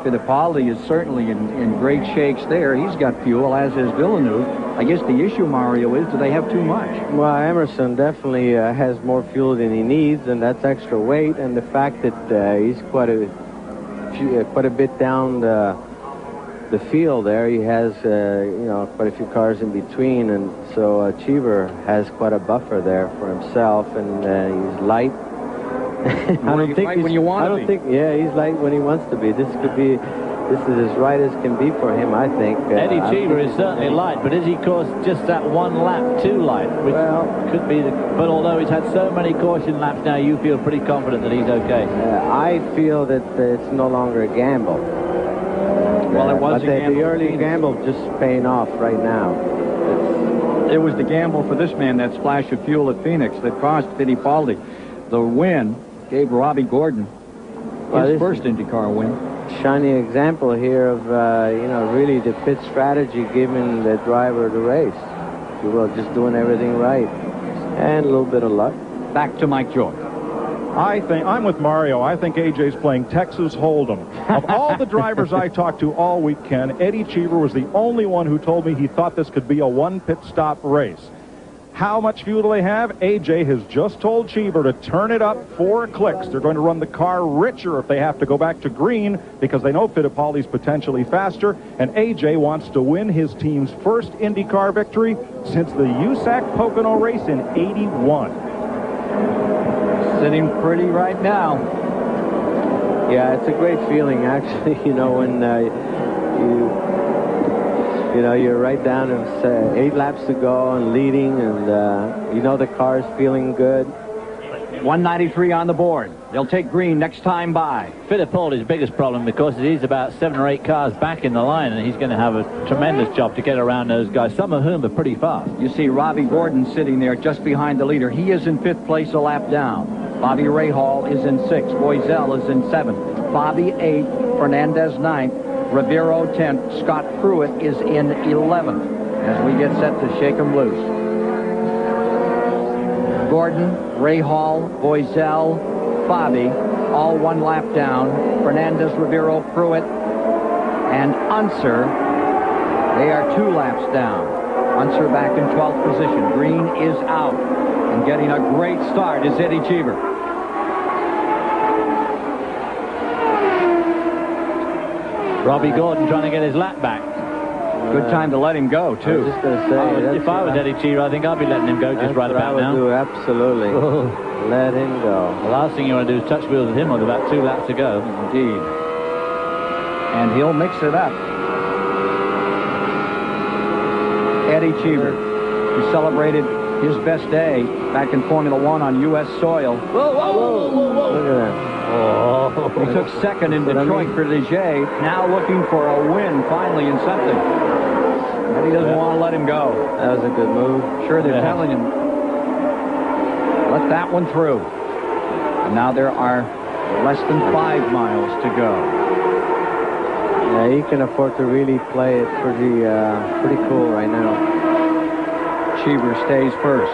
[SPEAKER 11] Fittipaldi is certainly in great shakes there. He's got fuel, as is Villeneuve. I guess the issue, Mario, is do they have too much?
[SPEAKER 4] Well, Emerson definitely has more fuel than he needs, and that's extra weight. And the fact that he's quite a bit down the field there. He has, you know, quite a few cars in between, and so Cheever has quite a buffer there for himself, and he's light.
[SPEAKER 11] I don't think when you want to be.
[SPEAKER 4] Yeah, he's light when he wants to be. This is as right as can be for him, I think.
[SPEAKER 5] Eddie Cheever is certainly light, but is he, of course, just that one lap too light? Which could be but although he's had so many caution laps now, you feel pretty confident that he's okay.
[SPEAKER 4] I feel that it's no longer a gamble.
[SPEAKER 11] Well, it was a gamble.
[SPEAKER 4] The early gamble just paying off right now.
[SPEAKER 11] It was the gamble for this man, that splash of fuel at Phoenix, that cost Fittipaldi the win. Gave Robbie Gordon his first IndyCar win.
[SPEAKER 4] Shining example here of, you know, really the pit strategy giving the driver the race. If you will, just doing everything right. And a little bit of luck.
[SPEAKER 11] Back to Mike Joy.
[SPEAKER 3] I think I'm with Mario. I think AJ's playing Texas Hold'em. Of all the drivers I talked to all weekend, Eddie Cheever was the only one who told me he thought this could be a one pit stop race. How much fuel do they have? AJ has just told Cheever to turn it up 4 clicks. They're going to run the car richer if they have to go back to green because they know Fittipaldi's potentially faster. And AJ wants to win his team's first IndyCar victory since the USAC Pocono race in '81.
[SPEAKER 11] Sitting pretty right now.
[SPEAKER 4] Yeah, it's a great feeling, actually, you know, when you know, you're right down to 8 laps to go and leading, and you know the car's feeling good.
[SPEAKER 11] 193 on the board. They'll take green next time by.
[SPEAKER 5] Fittipaldi's biggest problem, because he's about 7 or 8 cars back in the line, and he's going to have a tremendous job to get around those guys, some of whom are pretty fast.
[SPEAKER 11] You see Robbie Gordon sitting there just behind the leader. He is in 5th place, a lap down. Bobby Rahal is in 6th. Boiselle is in 7th. Bobby 8th. Fernandez 9th. Rivero 10th. Scott Pruitt is in 11th as we get set to shake him loose. Gordon, Rahal, Boiselle, Fabi, all 1 lap down. Fernandez, Rivero, Pruitt, and Unser, they are 2 laps down. Unser back in 12th position. Green is out. And getting a great start is Eddie Cheever.
[SPEAKER 5] Robbie Gordon trying to get his lap back.
[SPEAKER 11] Good time to let him go, too.
[SPEAKER 4] I was just going to say,
[SPEAKER 5] if I was Eddie Cheever, I think I'd be letting him go just right about now.
[SPEAKER 4] Do, absolutely. Let him go.
[SPEAKER 5] The last thing you want to do is touch wheels with him with about 2 laps to go.
[SPEAKER 11] Indeed. And he'll mix it up. Eddie Cheever, who celebrated his best day back in Formula One on U.S. soil.
[SPEAKER 5] Whoa, whoa, whoa, whoa, whoa.
[SPEAKER 4] Look at that.
[SPEAKER 11] Oh. He took second in Detroit for Ligier, now looking for a win finally in something. But he doesn't want to let him go.
[SPEAKER 4] That was a good move.
[SPEAKER 11] Sure, they're telling him, let that one through. And now there are less than 5 miles to go.
[SPEAKER 4] Yeah, he can afford to really play it pretty cool right now.
[SPEAKER 11] Cheever stays first.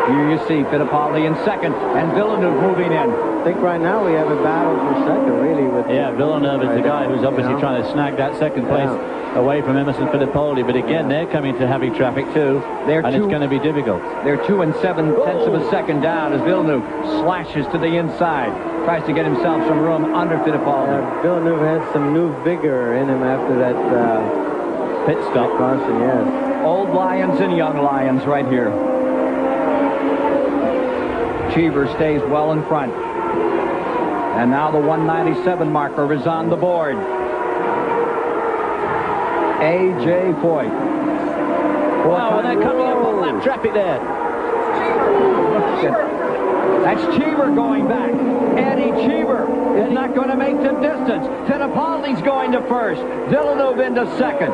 [SPEAKER 11] Here you see Fittipaldi in second, and Villeneuve moving in.
[SPEAKER 4] I think right now we have a battle for second, really.
[SPEAKER 5] Villeneuve is the guy who's obviously trying to snag that second place away from Emerson Fittipaldi. But again, they're coming to heavy traffic too, and it's going to be difficult.
[SPEAKER 11] They're 2 7/10 of a second down as Villeneuve slashes to the inside. Tries to get himself some room under Fittipaldi.
[SPEAKER 4] Villeneuve has some new vigor in him after that
[SPEAKER 5] pit stop.
[SPEAKER 4] Caution, yes.
[SPEAKER 11] Old Lions and young Lions right here. Cheever stays well in front. And now the 197 marker is on the board. A.J. Foyt.
[SPEAKER 5] Wow, and they're coming up on lap traffic there.
[SPEAKER 11] That's Cheever going back. Eddie Cheever is not going to make the distance. Fittipaldi's going to first. Villeneuve into second.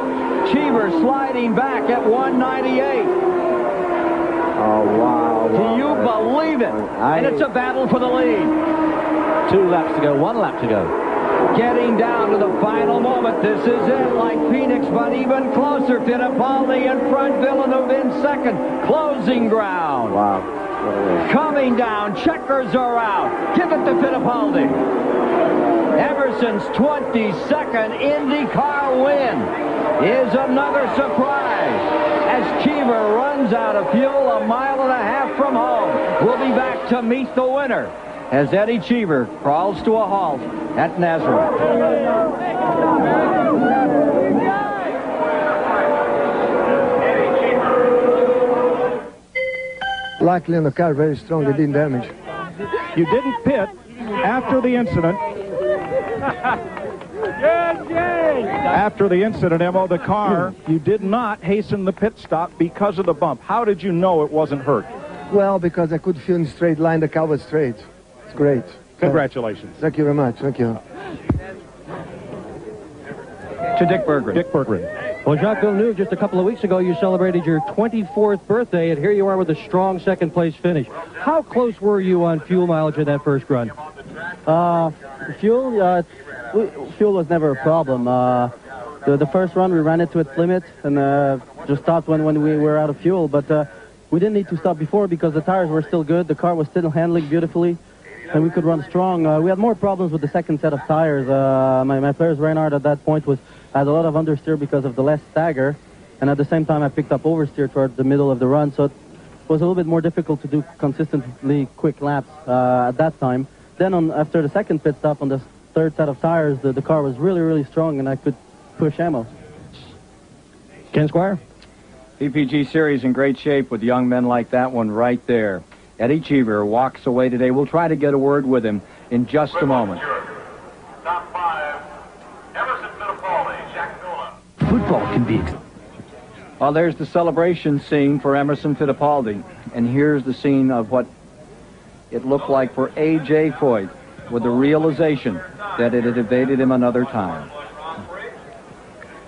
[SPEAKER 11] Cheever sliding back at 198.
[SPEAKER 4] Oh, wow.
[SPEAKER 11] Do you believe it? And it's a battle for the lead.
[SPEAKER 5] 2 laps to go, 1 lap to go.
[SPEAKER 11] Getting down to the final moment. This is it, like Phoenix, but even closer. Fittipaldi in front, Villeneuve in second. Closing ground.
[SPEAKER 4] Wow.
[SPEAKER 11] Coming down, checkers are out. Give it to Fittipaldi. Emerson's 22nd IndyCar win is another surprise as Cheever runs out of fuel 1.5 miles from home. We'll be back to meet the winner as Eddie Cheever crawls to a halt at Nazareth.
[SPEAKER 12] Luckily on the car, very strong, it didn't damage.
[SPEAKER 3] You didn't pit after the incident. After the incident, Emmo, the car, you did not hasten the pit stop because of the bump. How did you know it wasn't hurt?
[SPEAKER 12] Well, because I could feel in straight line, the car was straight. It's great.
[SPEAKER 3] Congratulations.
[SPEAKER 12] Thank you very much. Thank you.
[SPEAKER 11] To Dick Berggren.
[SPEAKER 3] Dick Berggren.
[SPEAKER 6] Well, Jacques Villeneuve, just a couple of weeks ago, you celebrated your 24th birthday, and here you are with a strong second-place finish. How close were you on fuel mileage in that first run?
[SPEAKER 10] Fuel was never a problem. The first run, we ran it to its limit, and just stopped when we were out of fuel. But we didn't need to stop before because the tires were still good. The car was still handling beautifully, and we could run strong. We had more problems with the second set of tires. My player's Reinhardt at that point had a lot of understeer because of the less stagger, and at the same time I picked up oversteer towards the middle of the run, so it was a little bit more difficult to do consistently quick laps at that time. Then after the second pit stop on the third set of tires, the car was really, really strong, and I could push ammo.
[SPEAKER 6] Ken Squire?
[SPEAKER 11] PPG Series in great shape with young men like that one right there. Eddie Cheever walks away today. We'll try to get a word with him in just a moment.
[SPEAKER 13] Top 5, Emerson Fittipaldi, Jacques Villeneuve.
[SPEAKER 11] Football can be... Well, there's the celebration scene for Emerson Fittipaldi. And here's the scene of what it looked like for A.J. Foyt with the realization that it had evaded him another time.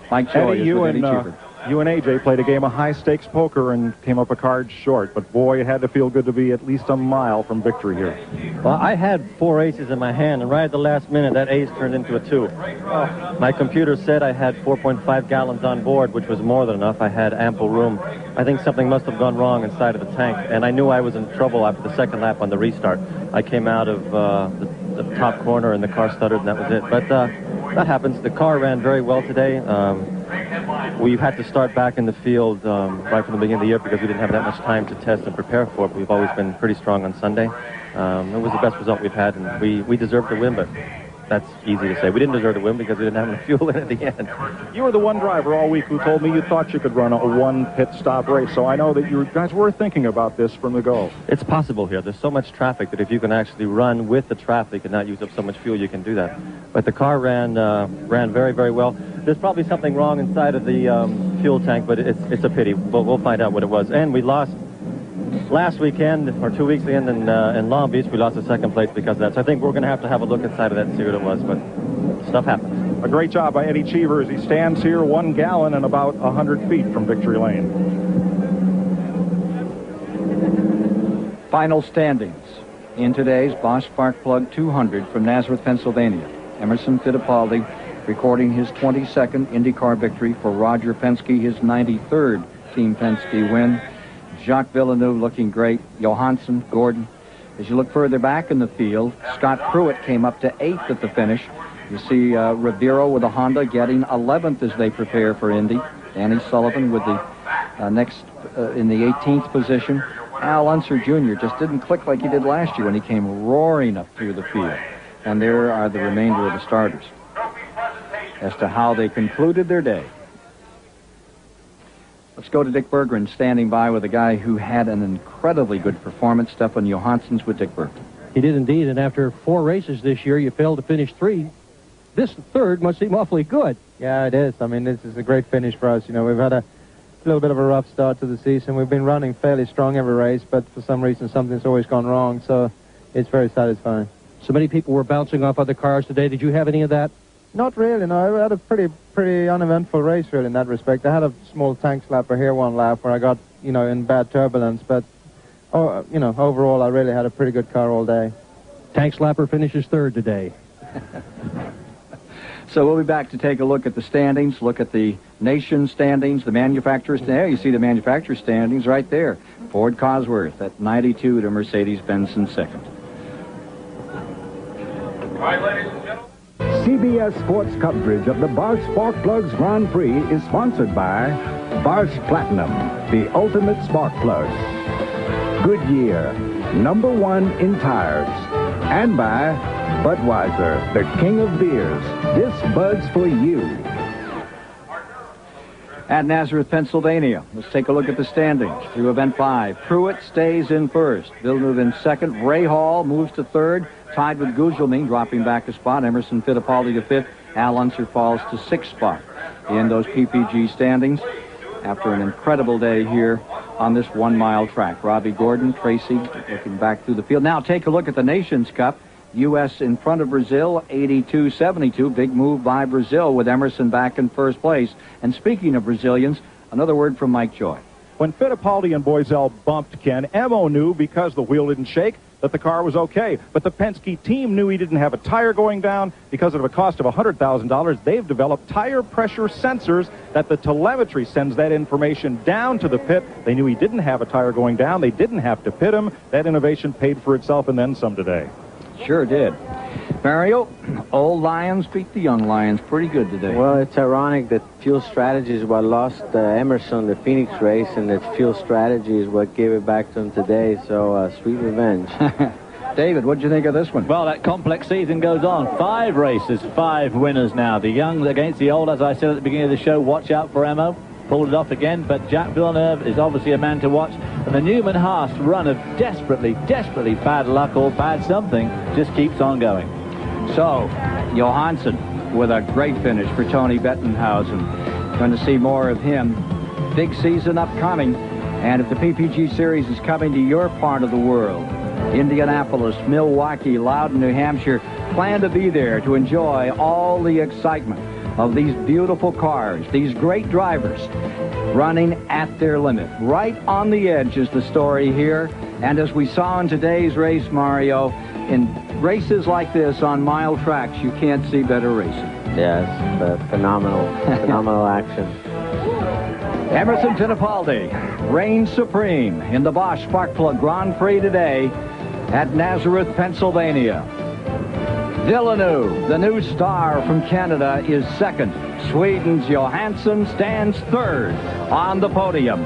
[SPEAKER 11] Mike Joy is with Eddie Cheever.
[SPEAKER 3] You and AJ played a game of high-stakes poker and came up a card short, but boy, it had to feel good to be at least a mile from victory here.
[SPEAKER 14] Well, I had 4 aces in my hand, and right at the last minute, that ace turned into a 2. My computer said I had 4.5 gallons on board, which was more than enough. I had ample room. I think something must have gone wrong inside of the tank, and I knew I was in trouble after the second lap on the restart. I came out of the top corner, and the car stuttered, and that was it. But that happens. The car ran very well today. We had to start back in the field right from the beginning of the year because we didn't have that much time to test and prepare for it. We've always been pretty strong on Sunday. It was the best result we've had, and we deserved to win, but that's easy to say. We didn't deserve to win because we didn't have enough fuel in at the end.
[SPEAKER 3] You were the one driver all week who told me you thought you could run a one pit stop race, so I know that you guys were thinking about this from the go.
[SPEAKER 14] It's possible here. There's so much traffic that if you can actually run with the traffic and not use up so much fuel, you can do that. But the car ran very, very well. There's probably something wrong inside of the fuel tank, but it's a pity. We'll find out what it was. And we lost last weekend, or 2 weeks in Long Beach, we lost the second place because of that. So I think we're going to have a look inside of that and see what it was, but stuff happens.
[SPEAKER 3] A great job by Eddie Cheever as he stands here 1 gallon and about 100 feet from victory lane.
[SPEAKER 11] Final standings in today's Bosch Spark Plug 200 from Nazareth, Pennsylvania. Emerson Fittipaldi recording his 22nd IndyCar victory for Roger Penske, his 93rd Team Penske win. Jacques Villeneuve looking great. Johansson, Gordon. As you look further back in the field, Scott Pruitt came up to 8th at the finish. You see Rivero with a Honda getting 11th as they prepare for Indy. Danny Sullivan with the next in the 18th position. Al Unser Jr. just didn't click like he did last year when he came roaring up through the field. And there are the remainder of the starters as to how they concluded their day. Let's go to Dick Berggren, standing by with a guy who had an incredibly good performance. Stefan Johansson's with Dick Berggren.
[SPEAKER 6] He did indeed, and after 4 races this year, you failed to finish 3. This third must seem awfully good.
[SPEAKER 15] Yeah, it is. I mean, this is a great finish for us. You know, we've had a little bit of a rough start to the season. We've been running fairly strong every race, but for some reason, something's always gone wrong, so it's very satisfying.
[SPEAKER 6] So many people were bouncing off other cars today. Did you have any of that?
[SPEAKER 15] Not really, no. I had a pretty uneventful race, really, in that respect. I had a small tank slapper here one lap where I got, in bad turbulence, but, overall, I really had a pretty good car all day.
[SPEAKER 6] Tank slapper finishes 3rd today.
[SPEAKER 11] So we'll be back to take a look at the standings, look at the nation standings, the manufacturers. There you see the manufacturer standings right there. Ford Cosworth at 92 to Mercedes-Benz in 2nd.
[SPEAKER 13] All right, ladies and gentlemen.
[SPEAKER 7] CBS Sports coverage of the Bosch Spark Plugs Grand Prix is sponsored by Bosch Platinum, the ultimate spark plug. Goodyear, #1 in tires. And by Budweiser, the king of beers. This Bud's for you.
[SPEAKER 11] At Nazareth, Pennsylvania, let's take a look at the standings through Event 5. Pruitt stays in 1st. Villeneuve in 2nd. Ray Hall moves to 3rd, tied with Gugelmin, dropping back a spot. Emerson Fittipaldi to 5th. Al Unser falls to 6th spot in those PPG standings after an incredible day here on this 1-mile track. Robbie Gordon, Tracy looking back through the field. Now take a look at the Nations Cup. U.S. in front of Brazil, 82-72. Big move by Brazil with Emerson back in 1st place. And speaking of Brazilians, another word from Mike Joy.
[SPEAKER 3] When Fittipaldi and Boisel bumped Ken, Emo knew because the wheel didn't shake that the car was okay. But the Penske team knew he didn't have a tire going down. Because of a cost of $100,000, they've developed tire pressure sensors that the telemetry sends that information down to the pit. They knew he didn't have a tire going down. They didn't have to pit him. That innovation paid for itself and then some today.
[SPEAKER 11] Sure did. Mario, old Lions beat the young Lions pretty good today.
[SPEAKER 4] Well, it's ironic that fuel strategy is what lost Emerson the Phoenix race, and that fuel strategy is what gave it back to him today. So, sweet revenge.
[SPEAKER 11] David, what did you think of this one?
[SPEAKER 5] Well, that complex season goes on. 5 races, 5 winners now. The young against the old, as I said at the beginning of the show. Watch out for Emo. Pulled it off again, but Jacques Villeneuve is obviously a man to watch. And the Newman-Haas run of desperately bad luck or bad something just keeps on going.
[SPEAKER 11] So, Johansson with a great finish for Tony Bettenhausen. Going to see more of him. Big season upcoming. And if the PPG Series is coming to your part of the world, Indianapolis, Milwaukee, Loudon, New Hampshire, plan to be there to enjoy all the excitement of these beautiful cars, these great drivers running at their limit. Right on the edge is the story here. And as we saw in today's race, Mario, in races like this on mile tracks, you can't see better racing.
[SPEAKER 4] Yes, phenomenal, phenomenal action.
[SPEAKER 11] Emerson Fittipaldi reigns supreme in the Bosch Sparkplug Grand Prix today at Nazareth, Pennsylvania. Villeneuve, the new star from Canada, is second. Sweden's Johansson stands third on the podium.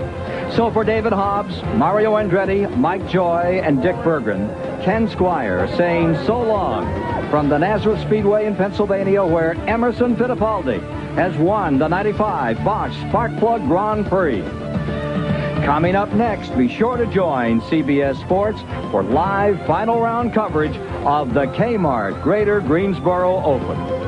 [SPEAKER 11] So for David Hobbs, Mario Andretti, Mike Joy, and Dick Berggren, Ken Squire saying so long from the Nazareth Speedway in Pennsylvania, where Emerson Fittipaldi has won the '95 Bosch Sparkplug Grand Prix. Coming up next, be sure to join CBS Sports for live final round coverage of the Kmart Greater Greensboro Open.